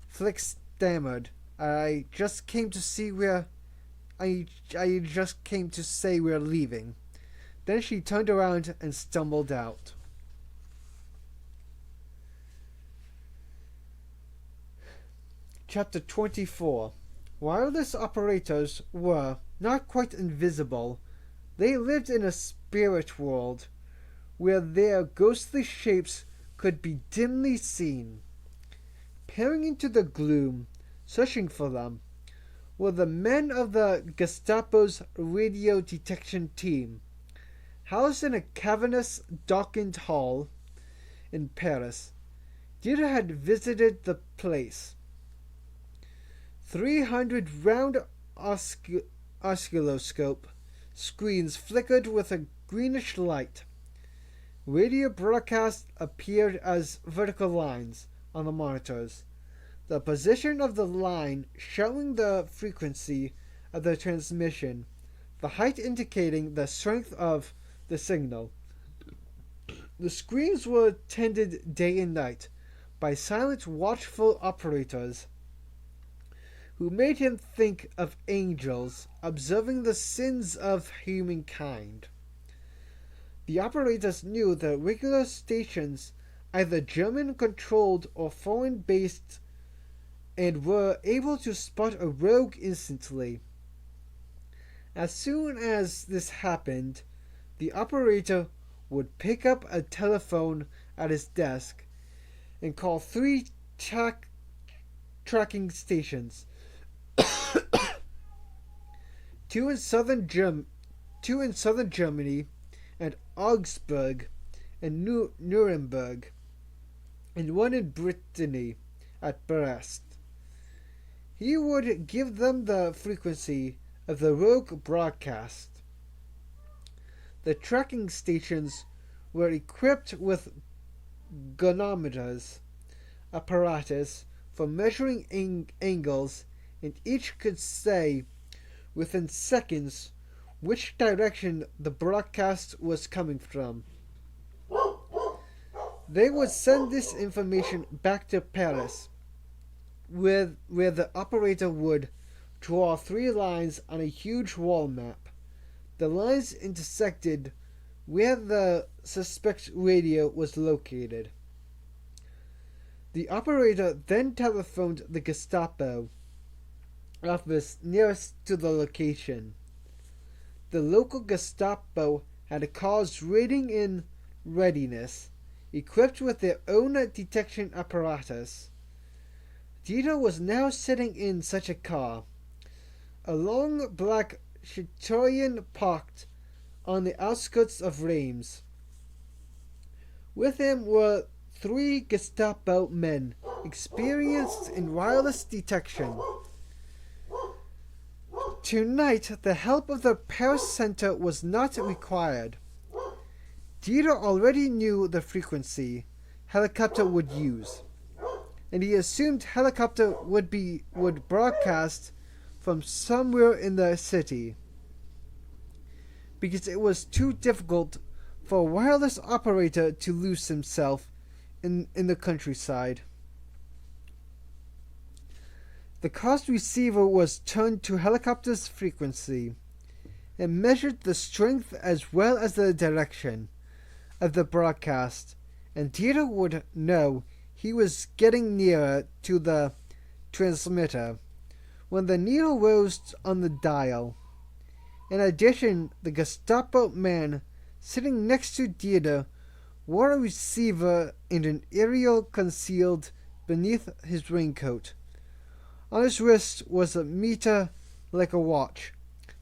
Flick stammered, I just came to say we're leaving." Then she turned around and stumbled out. Chapter 24. Wireless operators were not quite invisible. They lived in a spirit world where their ghostly shapes could be dimly seen. Peering into the gloom, searching for them, were the men of the Gestapo's radio detection team, housed in a cavernous, darkened hall in Paris. Dieter had visited the place. 300 round oscilloscope screens flickered with a greenish light. Radio broadcasts appeared as vertical lines on the monitors, the position of the line showing the frequency of the transmission, the height indicating the strength of the signal. The screens were tended day and night by silent, watchful operators who made him think of angels observing the sins of humankind. The operators knew the regular stations, either German-controlled or foreign-based, and were able to spot a rogue instantly. As soon as this happened, the operator would pick up a telephone at his desk and call 3 tracking stations, two in southern Germany and Augsburg and Nuremberg, and one in Brittany at Brest. He would give them the frequency of the rogue broadcast. The tracking stations were equipped with gonometers, apparatus for measuring angles, and each could say within seconds which direction the broadcast was coming from. They would send this information back to Paris, where the operator would draw 3 lines on a huge wall map. The lines intersected where the suspect's radio was located. The operator then telephoned the Gestapo office nearest to the location. The local Gestapo had cars waiting in readiness, equipped with their own detection apparatus. Dieter was now sitting in such a car. A long black Citroën parked on the outskirts of Reims. With him were 3 Gestapo men, experienced in wireless detection. Tonight, the help of the Paris Center was not required. Dieter already knew the frequency helicopter would use, and he assumed helicopter would broadcast from somewhere in the city. because it was too difficult for a wireless operator to lose himself in the countryside. The car's receiver was tuned to helicopter's frequency. It measured the strength as well as the direction of the broadcast, and Dieter would know he was getting nearer to the transmitter when the needle rose on the dial. In addition, the Gestapo man sitting next to Dieter wore a receiver and an aerial concealed beneath his raincoat. On his wrist was a meter like a watch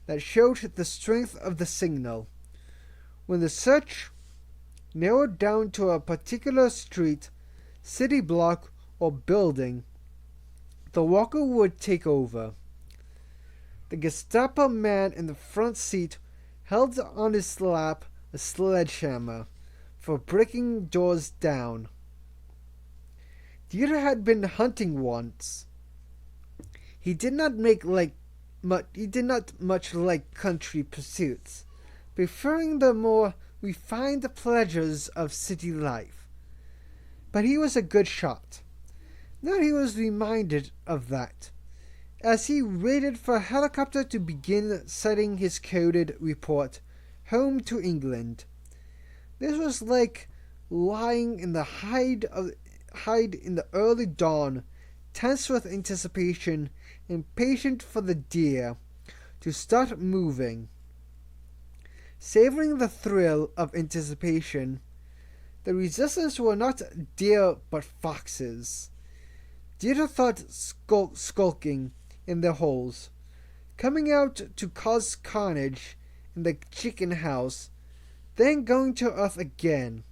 that showed the strength of the signal. When the search narrowed down to a particular street, city block, or building, the walker would take over. The Gestapo man in the front seat held on his lap a sledgehammer for breaking doors down. Dieter had been hunting once. He did not much like country pursuits, preferring the more refined pleasures of city life. But he was a good shot. Now he was reminded of that, as he waited for a helicopter to begin sending his coded report home to England. This was like lying in the hide in the early dawn, tense with anticipation, impatient for the deer to start moving. Savoring the thrill of anticipation, the resistance were not deer but foxes. Dieter thought skulking in their holes, coming out to cause carnage in the chicken house, then going to earth again.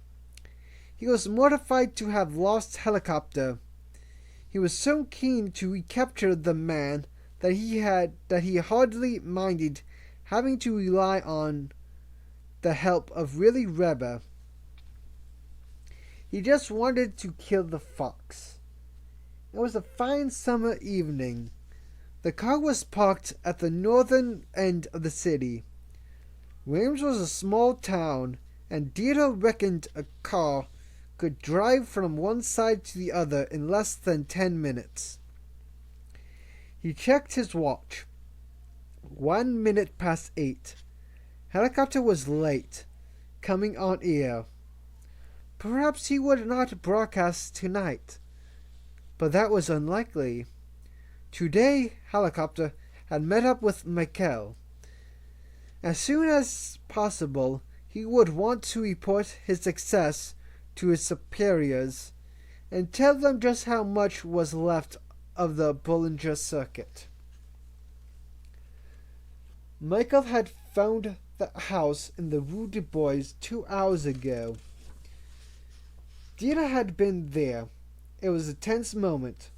He was mortified to have lost helicopter. He was so keen to recapture the man that he hardly minded having to rely on the help of Willy Reber. He just wanted to kill the fox. It was a fine summer evening. The car was parked at the northern end of the city. Reims was a small town, and Dieter reckoned a car could drive from one side to the other in less than 10 minutes. He checked his watch. 1 minute past 8. Helicopter was late, coming on air. Perhaps he would not broadcast tonight, but that was unlikely. Today, helicopter had met up with Michael. As soon as possible, he would want to report his success to his superiors and tell them just how much was left of the Bollinger Circuit. Michael had found the house in the Rue du Bois 2 hours ago. Dieter had been there. It was a tense moment.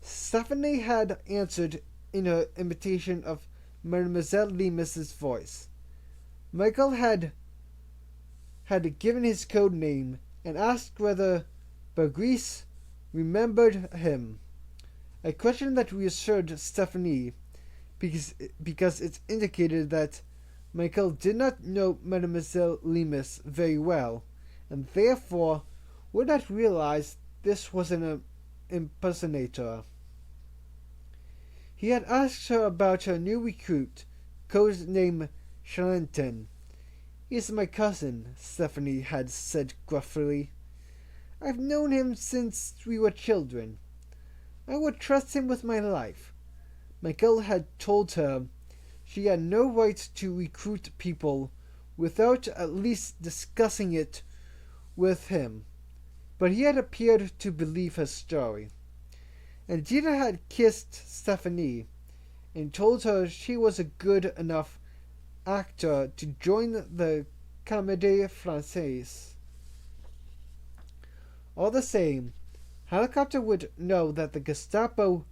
Stephanie had answered in her imitation of Mademoiselle Lemus's voice. Michael had given his code name and asked whether Bergris remembered him, a question that reassured Stephanie because it indicated that Michael did not know Mademoiselle Lemus very well, and therefore would not realize this was an impersonator. He had asked her about her new recruit, code name Charenton. "He's my cousin," Stephanie had said gruffly. "I've known him since we were children. I would trust him with my life." Michael had told her she had no right to recruit people without at least discussing it with him, but he had appeared to believe her story. And Gina had kissed Stephanie and told her she was a good enough actor to join the Comédie Française. All the same, Helicopter would know that the Gestapo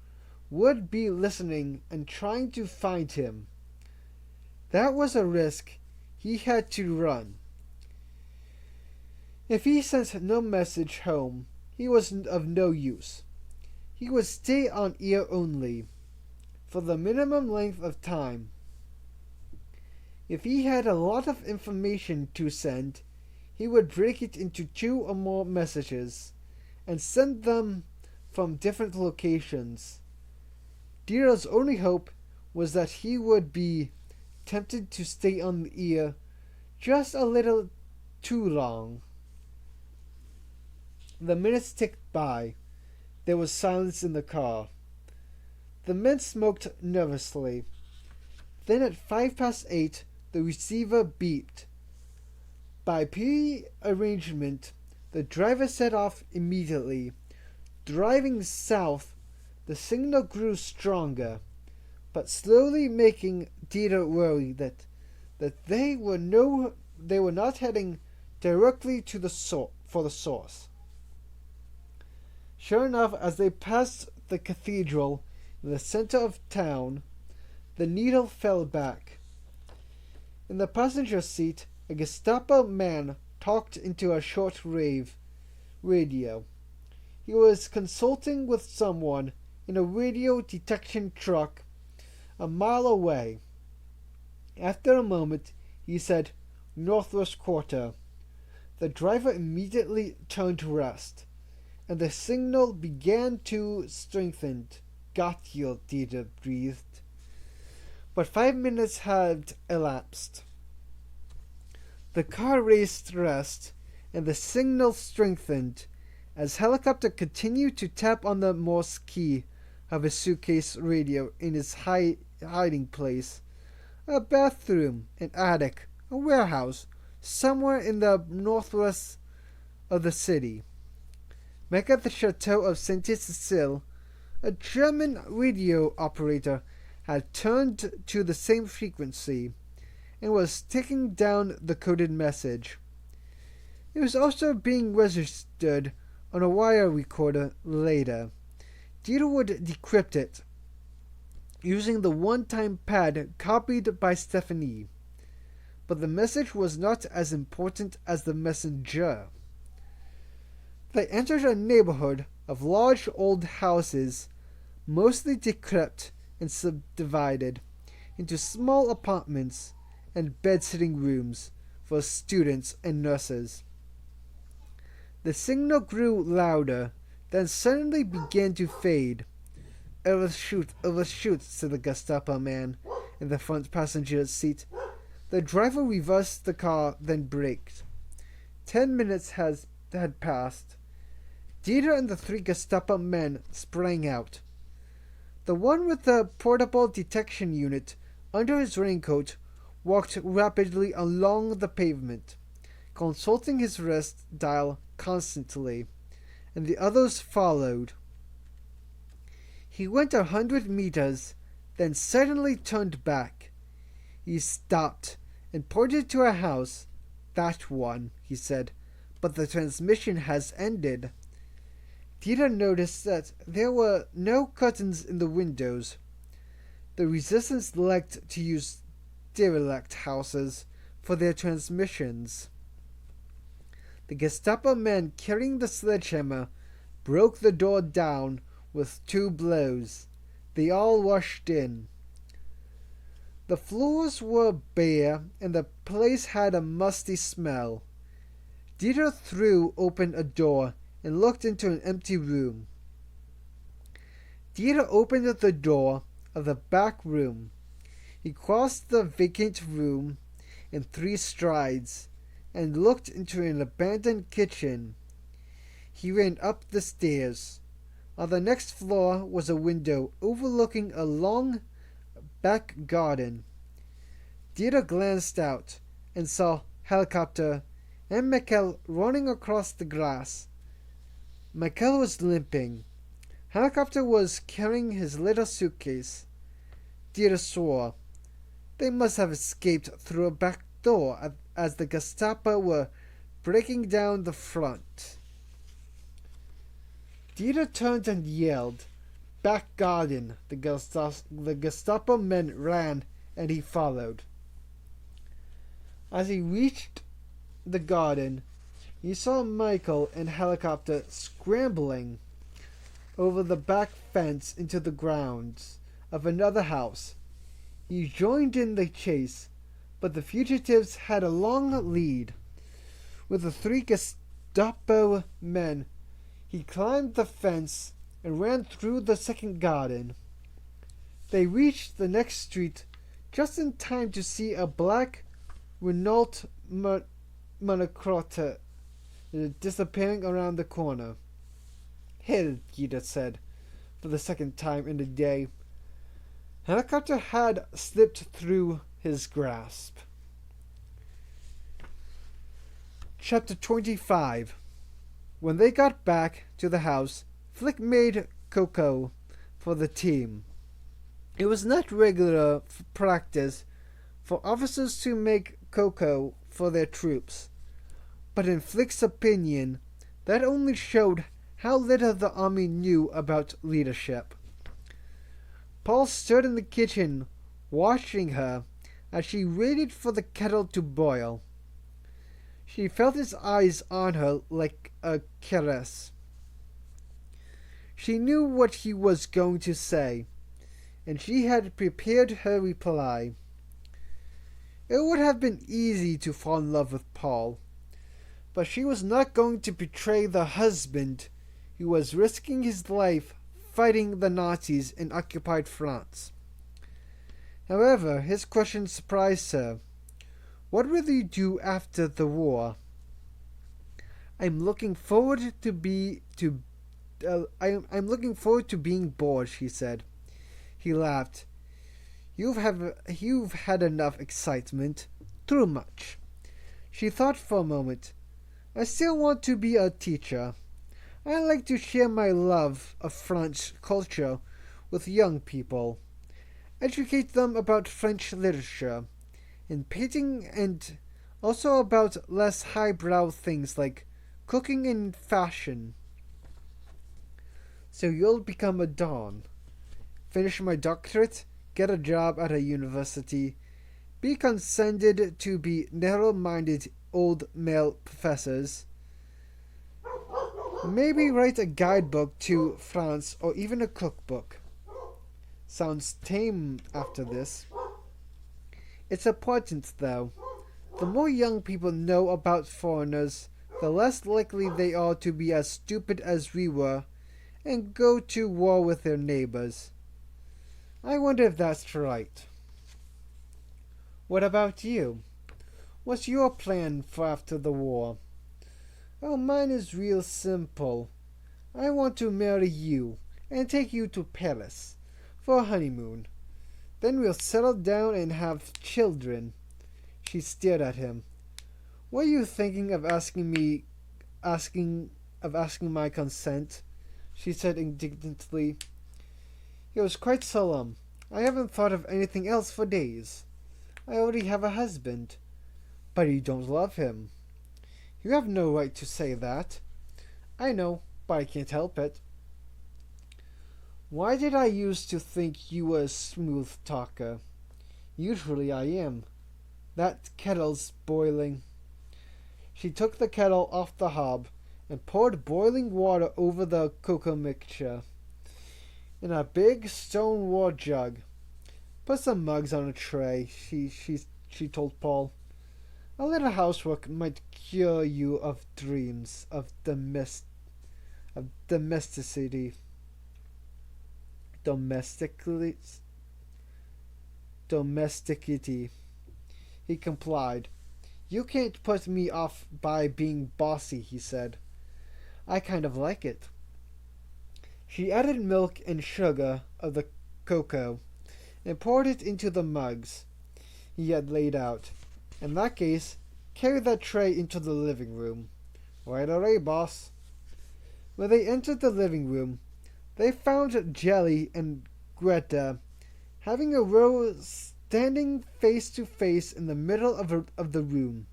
would be listening and trying to find him. That was a risk he had to run. If he sent no message home, he was of no use. He would stay on air only, for the minimum length of time. If he had a lot of information to send, he would break it into 2 or more messages and send them from different locations. Dieter's only hope was that he would be tempted to stay on the ear just a little too long. The minutes ticked by. There was silence in the car. The men smoked nervously. Then at 8:05, the receiver beeped. By pre-arrangement, the driver set off immediately. Driving south, the signal grew stronger, but slowly making Dieter worry that they were not heading directly to for the source. Sure enough, as they passed the cathedral in the center of town, the needle fell back. In the passenger seat, a Gestapo man talked into a short-wave radio. He was consulting with someone in a radio detection truck a mile away. After a moment, he said, "Northwest quarter." The driver immediately turned to rest, and the signal began to strengthen. "Got you," Dieter breathed. But 5 minutes had elapsed. The car raised rest, and the signal strengthened as helicopter continued to tap on the Morse key of his suitcase radio in his hiding place. A bathroom, an attic, a warehouse, somewhere in the northwest of the city. Back at the chateau of Saint-Cécile, a German radio operator had turned to the same frequency and was taking down the coded message. It was also being registered on a wire recorder later. Dieter would decrypt it, using the one-time pad copied by Stephanie. But the message was not as important as the messenger. They entered a neighborhood of large old houses, mostly decrepit and subdivided into small apartments and bed-sitting rooms for students and nurses. The signal grew louder, then suddenly began to fade. Overshoot, said the Gestapo man in the front passenger seat. The driver reversed the car, then braked. 10 minutes had passed. Dieter and the 3 Gestapo men sprang out. The one with the portable detection unit under his raincoat walked rapidly along the pavement, consulting his wrist dial constantly, and the others followed. He went 100 meters, then suddenly turned back. He stopped and pointed to a house. "That one," he said, "but the transmission has ended." Dieter noticed that there were no curtains in the windows. The resistance liked to use derelict houses for their transmissions. The Gestapo man carrying the sledgehammer broke the door down with 2 blows. They all rushed in. The floors were bare, and the place had a musty smell. Dieter threw open a door and looked into an empty room. Dieter opened the door of the back room. He crossed the vacant room in 3 strides and looked into an abandoned kitchen. He ran up the stairs. On the next floor was a window overlooking a long back garden. Dieter glanced out and saw Helicopter and Michael running across the grass. Michael was limping. Helicopter was carrying his little suitcase. Dieter swore. They must have escaped through a back door as the Gestapo were breaking down the front. Dieter turned and yelled. "Back garden!" The Gestapo men ran, and he followed. As he reached the garden, he saw Michael and Helicopter scrambling over the back fence into the grounds of another house. He joined in the chase, but the fugitives had a long lead. With the 3 Gestapo men, he climbed the fence and ran through the second garden. They reached the next street just in time to see a black Renault Monocrotte disappearing around the corner. Hell, Gita said, for the second time in the day. Helicopter had slipped through his grasp. Chapter 25. When they got back to the house, Flick made cocoa for the team. It was not regular practice for officers to make cocoa for their troops, but in Flick's opinion, that only showed how little the army knew about leadership. Paul stood in the kitchen, watching her as she waited for the kettle to boil. She felt his eyes on her like a caress. She knew what he was going to say, and she had prepared her reply. It would have been easy to fall in love with Paul, but she was not going to betray the husband who was risking his life fighting the Nazis in occupied France. However, his question surprised her. What will you do after the war? I'm looking forward to being bored, she said. He laughed. You've had enough excitement. Too much. She thought for a moment. I still want to be a teacher. I like to share my love of French culture with young people. Educate them about French literature and painting, and also about less highbrow things like cooking and fashion. So you'll become a Don, finish my doctorate, get a job at a university, be condescended to be narrow-minded old male professors, maybe write a guidebook to France or even a cookbook. Sounds tame after this. It's important, though. The more young people know about foreigners, the less likely they are to be as stupid as we were and go to war with their neighbors. I wonder if that's right. What about you? What's your plan for after the war? Oh, mine is real simple. I want to marry you and take you to Paris for a honeymoon. Then we'll settle down and have children. She stared at him. Were you thinking of asking my consent? She said indignantly. He was quite solemn. I haven't thought of anything else for days. I already have a husband. But you don't love him. You have no right to say that. I know, but I can't help it. Why did I used to think you were a smooth talker? Usually I am. That kettle's boiling. She took the kettle off the hob and poured boiling water over the cocoa mixture in a big stoneware jug. Put some mugs on a tray, she told Paul. A little housework might cure you of dreams of domesticity. Domesticity. He complied. You can't put me off by being bossy, he said. I kind of like it. She added milk and sugar of the cocoa and poured it into the mugs he had laid out. In that case, carry that tray into the living room. Right away, boss. When they entered the living room, they found Jelly and Greta having a row standing face to face in the middle of the room,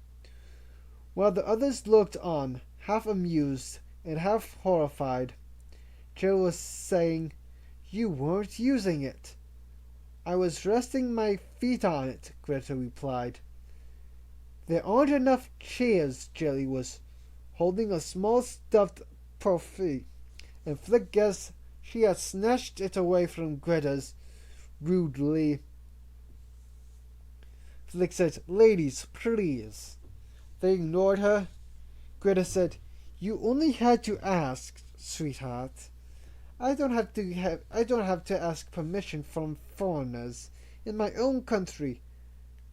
while the others looked on, half amused and half horrified. Jill was saying, You weren't using it. I was resting my feet on it, Greta replied. There aren't enough chairs, Jelly was holding a small stuffed puppy, and Flick guessed she had snatched it away from Greta's rudely. Flick said, "Ladies, please." They ignored her. Greta said, "You only had to ask, sweetheart. I don't have to ask permission from foreigners in my own country.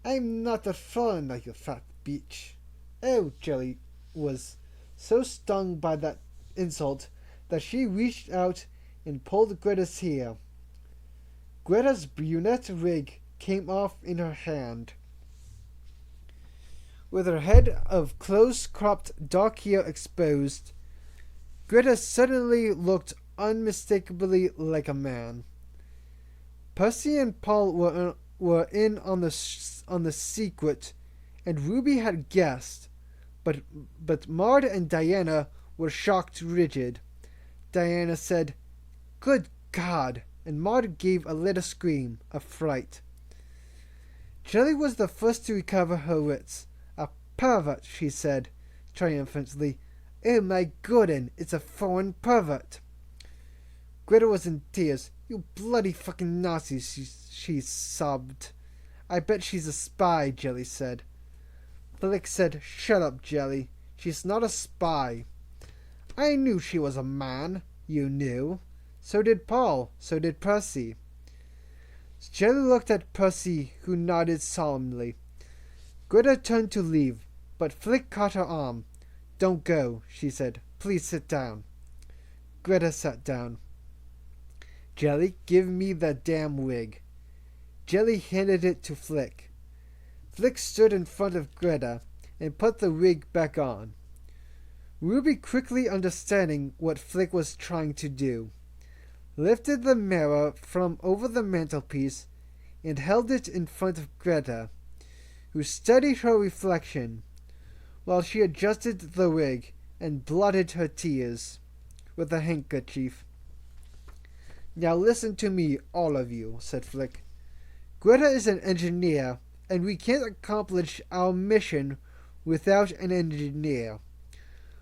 I'm not a foreigner, you fat bitch." Oh, Jelly was so stung by that insult that she reached out and pulled Greta's hair. Greta's brunette wig came off in her hand. With her head of close-cropped dark hair exposed, Greta suddenly looked unmistakably like a man. Percy and Paul were in on the secret, and Ruby had guessed, but Maud and Diana were shocked rigid. Diana said, "Good God!" and Maud gave a little scream of fright. Jelly was the first to recover her wits. "A pervert," she said triumphantly. "Oh my goodin', it's a foreign pervert." Greta was in tears. "You bloody fucking Nazi," she sobbed. "I bet she's a spy," Jelly said. Flick said, "Shut up, Jelly. She's not a spy." "I knew she was a man." "You knew." "So did Paul. So did Percy." Jelly looked at Percy, who nodded solemnly. Greta turned to leave, but Flick caught her arm. "Don't go," she said. "Please sit down." Greta sat down. "Jelly, give me that damn wig." Jelly handed it to Flick. Flick stood in front of Greta and put the wig back on. Ruby, quickly understanding what Flick was trying to do, lifted the mirror from over the mantelpiece and held it in front of Greta, who studied her reflection while she adjusted the wig and blotted her tears with a handkerchief. "Now listen to me, all of you," said Flick. "Greta is an engineer, and we can't accomplish our mission without an engineer.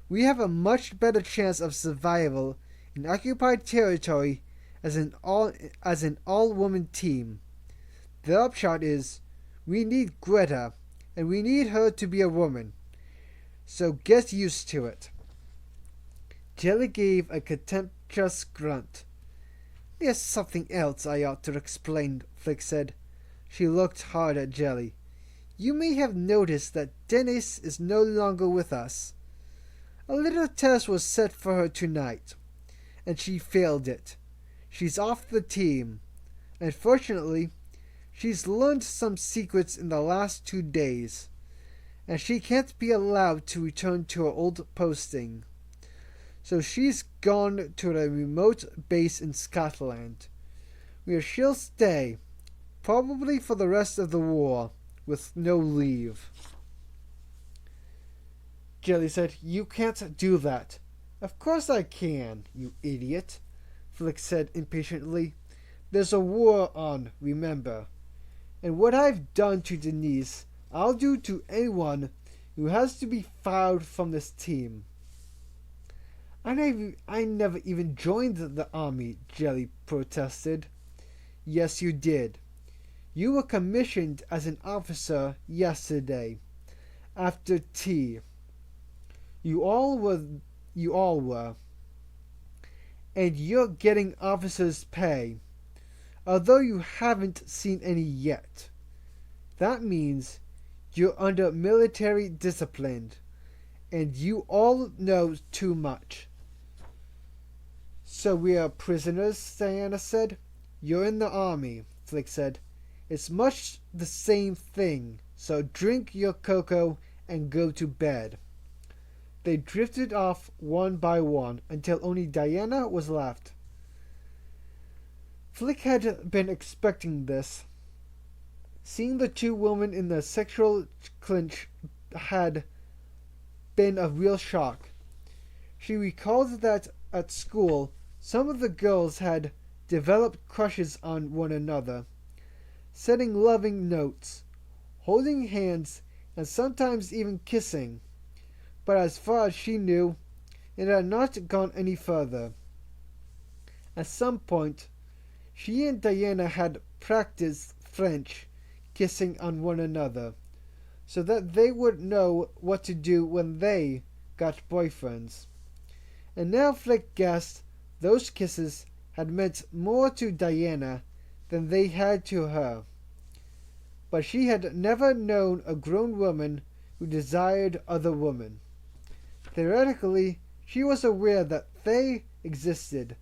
We have a much better chance of survival in occupied territory as an all-woman team. The upshot is, we need Greta, and we need her to be a woman. So get used to it." Jelly gave a contemptuous grunt. "There's something else I ought to explain," Flick said. She looked hard at Jelly. "You may have noticed that Dennis is no longer with us. A little test was set for her tonight, and she failed it. She's off the team. Unfortunately, she's learned some secrets in the last 2 days, and she can't be allowed to return to her old posting. So she's gone to a remote base in Scotland, where she'll stay, probably for the rest of the war, with no leave." Jelly said, "You can't do that." "Of course I can, you idiot," Flick said impatiently. "There's a war on, remember. And what I've done to Denise, I'll do to anyone who has to be fired from this team." I never even joined the army," Jelly protested. "Yes, you did. You were commissioned as an officer yesterday, after tea. You all were. And you're getting officer's pay, although you haven't seen any yet. That means you're under military discipline, and you all know too much." "So we are prisoners," Diana said. "You're in the army," Flick said. "It's much the same thing, so drink your cocoa and go to bed." They drifted off one by one until only Diana was left. Flick had been expecting this. Seeing the two women in the sexual clinch had been a real shock. She recalled that at school some of the girls had developed crushes on one another, sending loving notes, holding hands, and sometimes even kissing. But as far as she knew, it had not gone any further. At some point, she and Diana had practiced French, kissing on one another, so that they would know what to do when they got boyfriends. And now Flick guessed those kisses had meant more to Diana than they had to her. But she had never known a grown woman who desired other women. Theoretically, she was aware that they existed,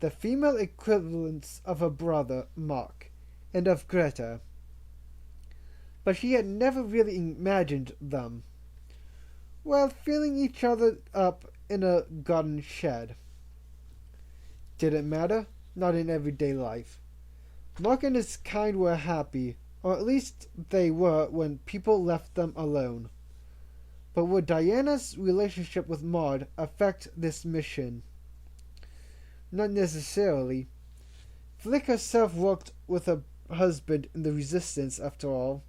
the female equivalents of her brother, Mark, and of Greta. But she had never really imagined them, while filling each other up in a garden shed. Did it matter? Not in everyday life. Mark and his kind were happy, or at least they were when people left them alone. But would Diana's relationship with Maud affect this mission? Not necessarily. Flick herself worked with her husband in the Resistance, after all.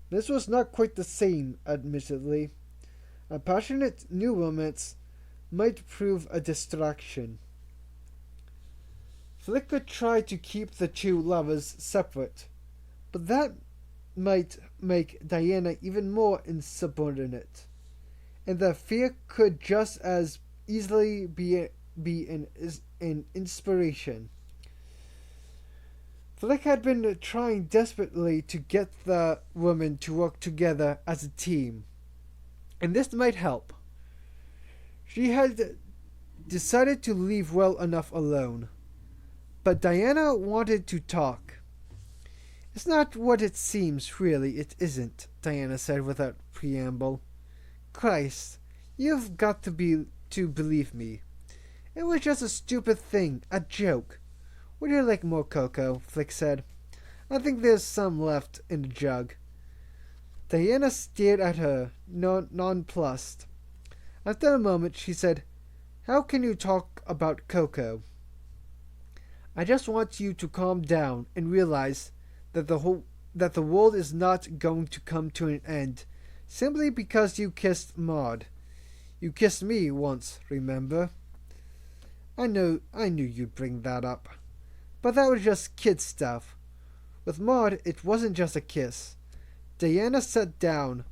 This was not quite the same, admittedly. A passionate new romance might prove a distraction. Flick could try to keep the two lovers separate, but that might make Diana even more insubordinate, and the fear could just as easily be an inspiration. Flick had been trying desperately to get the women to work together as a team, and this might help. She had decided to leave well enough alone, but Diana wanted to talk. "It's not what it seems, really, it isn't," Diana said without preamble. "Christ, you've got to believe me. It was just a stupid thing, a joke. Would you like more cocoa?" Flick said. "I think there's some left in the jug." Diana stared at her, nonplussed. After a moment, she said, "How can you talk about cocoa?" "I just want you to calm down and realize that the world is not going to come to an end simply because you kissed Maud. You kissed me once, remember?" I knew you'd bring that up. But that was just kid stuff. With Maud, it wasn't just a kiss. Diana sat down.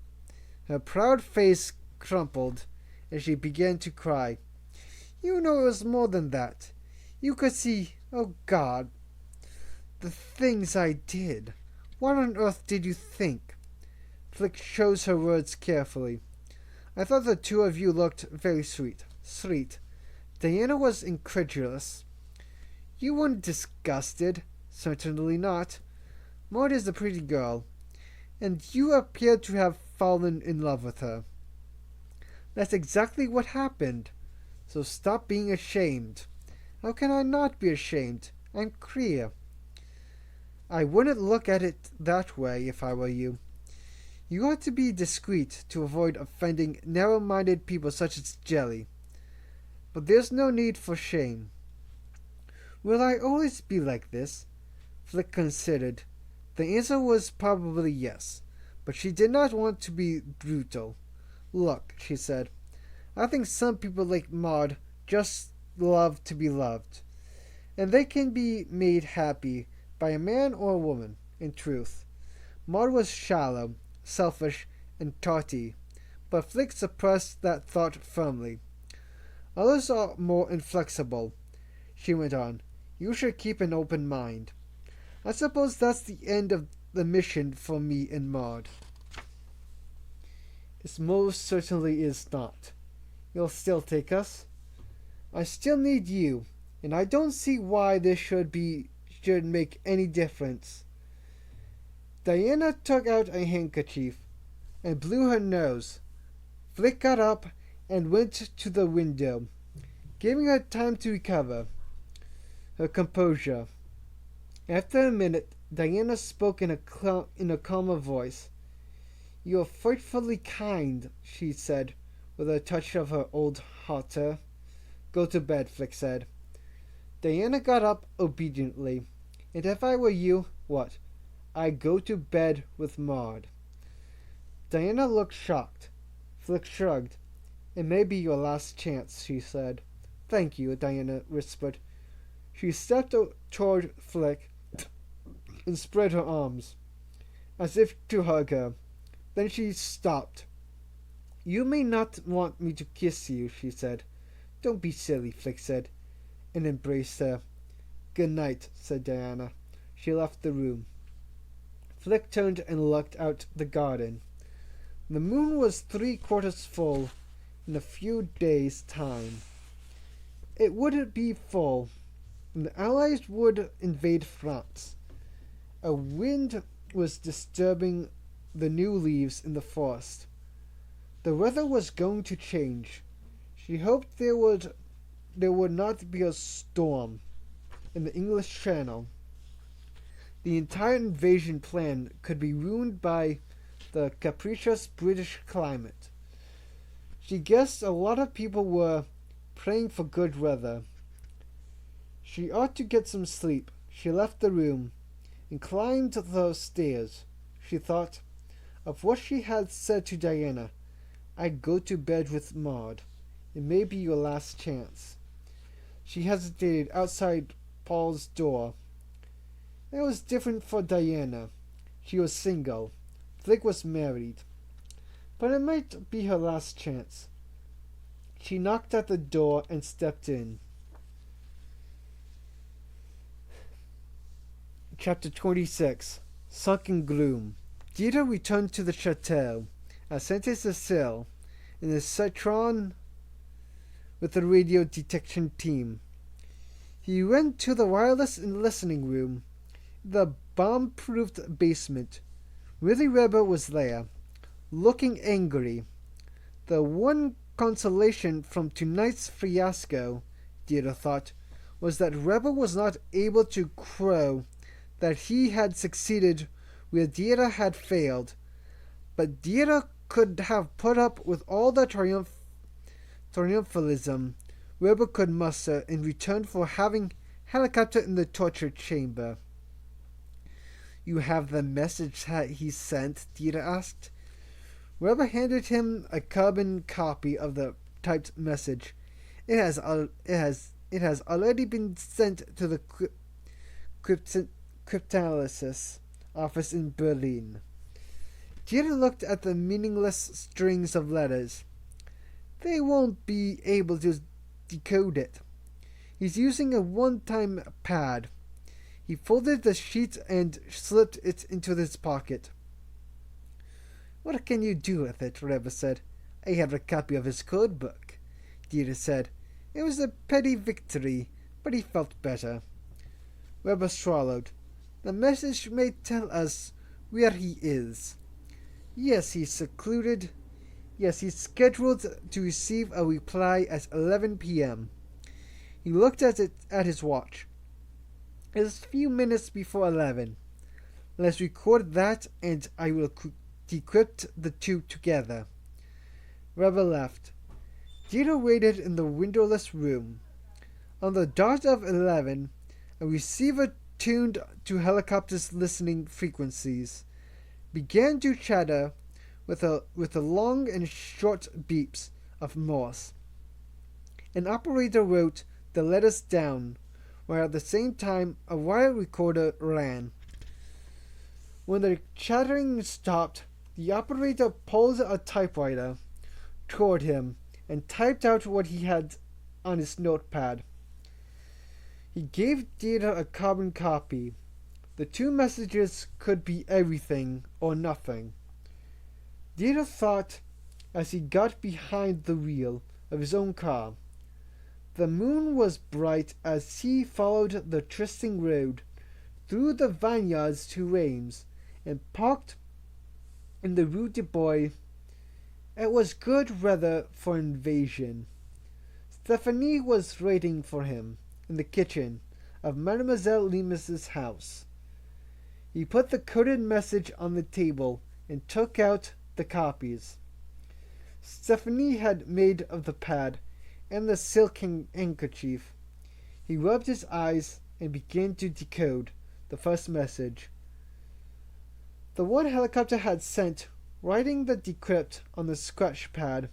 Her proud face crumpled, and she began to cry. "You know it was more than that. You could see, oh God, the things I did. What on earth did you think?" Flick chose her words carefully. "I thought the two of you looked very sweet." Sweet. Diana was incredulous. "You weren't disgusted." "Certainly not. Maud is a pretty girl, and you appear to have fallen in love with her." "That's exactly what happened. So stop being ashamed." "How can I not be ashamed? I'm queer." "I wouldn't look at it that way if I were you. You ought to be discreet to avoid offending narrow-minded people such as Jelly. But there's no need for shame." "Will I always be like this?" Flick considered. The answer was probably yes, but she did not want to be brutal. "Look," she said, "I think some people like Maud just love to be loved, and they can be made happy by a man or a woman. In truth, Maud was shallow, selfish, and tawty, but Flick suppressed that thought firmly. Others are more inflexible," she went on. "You should keep an open mind. I suppose that's the end of the mission for me and Maud." "It most certainly is not. You'll still take us?" "I still need you, and I don't see why this should make any difference." Diana took out a handkerchief and blew her nose. Flick got up and went to the window, giving her time to recover her composure. After a minute, Diana spoke in a calmer voice. "You're frightfully kind," she said, with a touch of her old hauteur. "Go to bed," Flick said. Diana got up obediently. "And if I were you, what? I'd go to bed with Maud." Diana looked shocked. Flick shrugged. "It may be your last chance," she said. "Thank you," Diana whispered. She stepped toward Flick and spread her arms. as if to hug her. Then she stopped. "You may not want me to kiss you," she said. "Don't be silly," Flick said, and embraced her. "Good night," said Diana. She left the room. Flick turned and looked out the garden. The moon was 3/4 full in a few days' time. It would be full, and the Allies would invade France. A wind was disturbing the new leaves in the forest. The weather was going to change. She hoped there would not be a storm in the English Channel. The entire invasion plan could be ruined by the capricious British climate. She guessed a lot of people were praying for good weather. She ought to get some sleep. She left the room and climbed the stairs. She thought of what she had said to Diana. "I'd go to bed with Maud. It may be your last chance." She hesitated outside Paul's door. It was different for Diana. She was single. Flick was married. But it might be her last chance. She knocked at the door and stepped in. Chapter 26. Sunken Gloom. Dieter returned to the chateau at Saint-Cécile in the Citron with the radio detection team. He went to the wireless and listening room, the bomb-proofed basement. Willy Weber was there, looking angry. The one consolation from tonight's fiasco, Dieter thought, was that Weber was not able to crow that he had succeeded where Dieter had failed. But Dieter could have put up with all the triumphalism Weber could muster in return for having helicopter in the torture chamber. "You have the message that he sent?" Dieter asked. Weber handed him a carbon copy of the typed message. It has already been sent to the cryptanalysis office in Berlin. Dieter looked at the meaningless strings of letters. They won't be able to decode it. He's using a one-time pad. He folded the sheet and slipped it into his pocket. "What can you do with it?" Weber said. "I have a copy of his code book," Dieter said. It was a petty victory, but he felt better. Weber swallowed. "The message may tell us where he is. Yes, he's secluded. Yes, he's scheduled to receive a reply at 11 p.m. He looked at his watch. It's a few minutes before 11. Let's record that and I will decrypt the two together." Weber left. Dieter waited in the windowless room. On the dot of 11, a receiver tuned to helicopter's listening frequencies began to chatter with the long and short beeps of Morse. An operator wrote the letters down, while at the same time a wire recorder ran. When the chattering stopped, the operator pulled a typewriter toward him and typed out what he had on his notepad. He gave Dieter a carbon copy. The two messages could be everything or nothing. Dieter thought as he got behind the wheel of his own car. The moon was bright as he followed the twisting road through the vineyards to Reims and parked in the Rue du Bois. It was good weather for invasion. Stephanie was waiting for him in the kitchen of Mademoiselle Lemus's house. He put the coded message on the table and took out the copies Stephanie had made of the pad and the silk handkerchief. He rubbed his eyes and began to decode the first message. The one helicopter had sent, writing the decrypt on the scratch pad.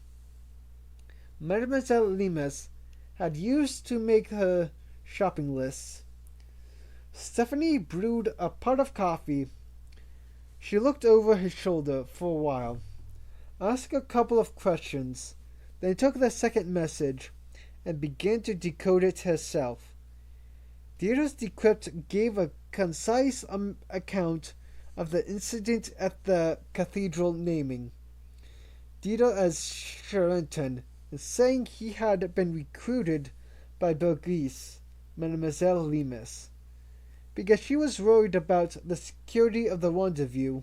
Mademoiselle Lemus had used to make her shopping lists. Stephanie brewed a pot of coffee. She looked over his shoulder for a while, asked a couple of questions, then took the second message and began to decode it herself. Dita's decrypt gave a concise account of the incident at the cathedral, naming Dita as Charlton, and saying he had been recruited by Bergis, Mademoiselle Lemus, because she was worried about the security of the rendezvous,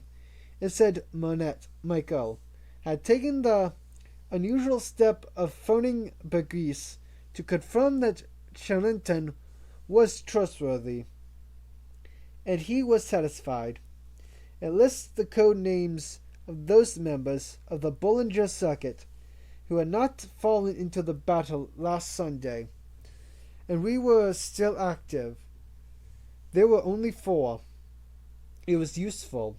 and said Monette, Michael, had taken the unusual step of phoning Bergis to confirm that Charlton was trustworthy, and he was satisfied. It lists the code names of those members of the Bollinger Circuit who had not fallen into the battle last Sunday, and we were still active. There were only 4. It was useful,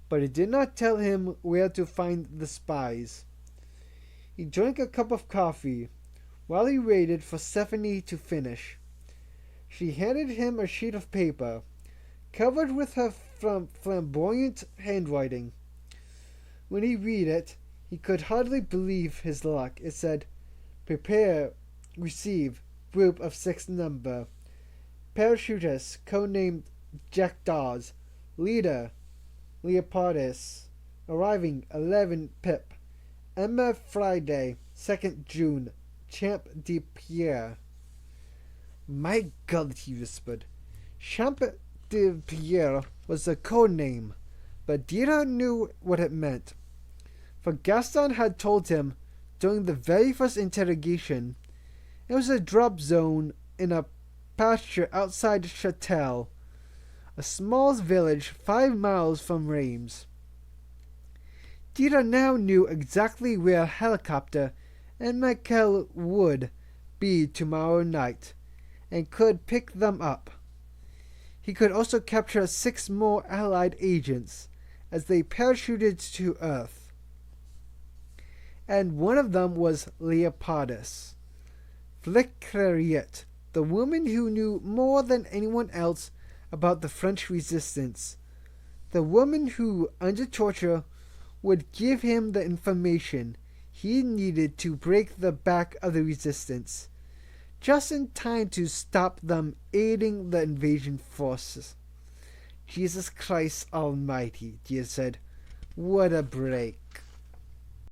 but it did not tell him where to find the spies. He drank a cup of coffee while he waited for Stephanie to finish. She handed him a sheet of paper, covered with her flamboyant handwriting. When he read it, he could hardly believe his luck. It said, "Prepare, receive, group of 6 number. Parachutists, codenamed Jackdaws. Leader, Leopardus. Arriving 11 Pip. Emma Friday, 2nd June. Champ de Pierre." "My God," he whispered. Champ de Pierre was the code name, but Dita knew what it meant, for Gaston had told him during the very first interrogation. It was a drop zone in a pasture outside Châtel, a small village 5 miles from Reims. Dita now knew exactly where a helicopter and Michael would be tomorrow night, and could pick them up. He could also capture 6 more Allied agents as they parachuted to Earth. And one of them was Leopardus, Flicqueriet, the woman who knew more than anyone else about the French resistance, the woman who, under torture, would give him the information he needed to break the back of the resistance, just in time to stop them aiding the invasion forces. Jesus Christ Almighty, Dia said. What a break.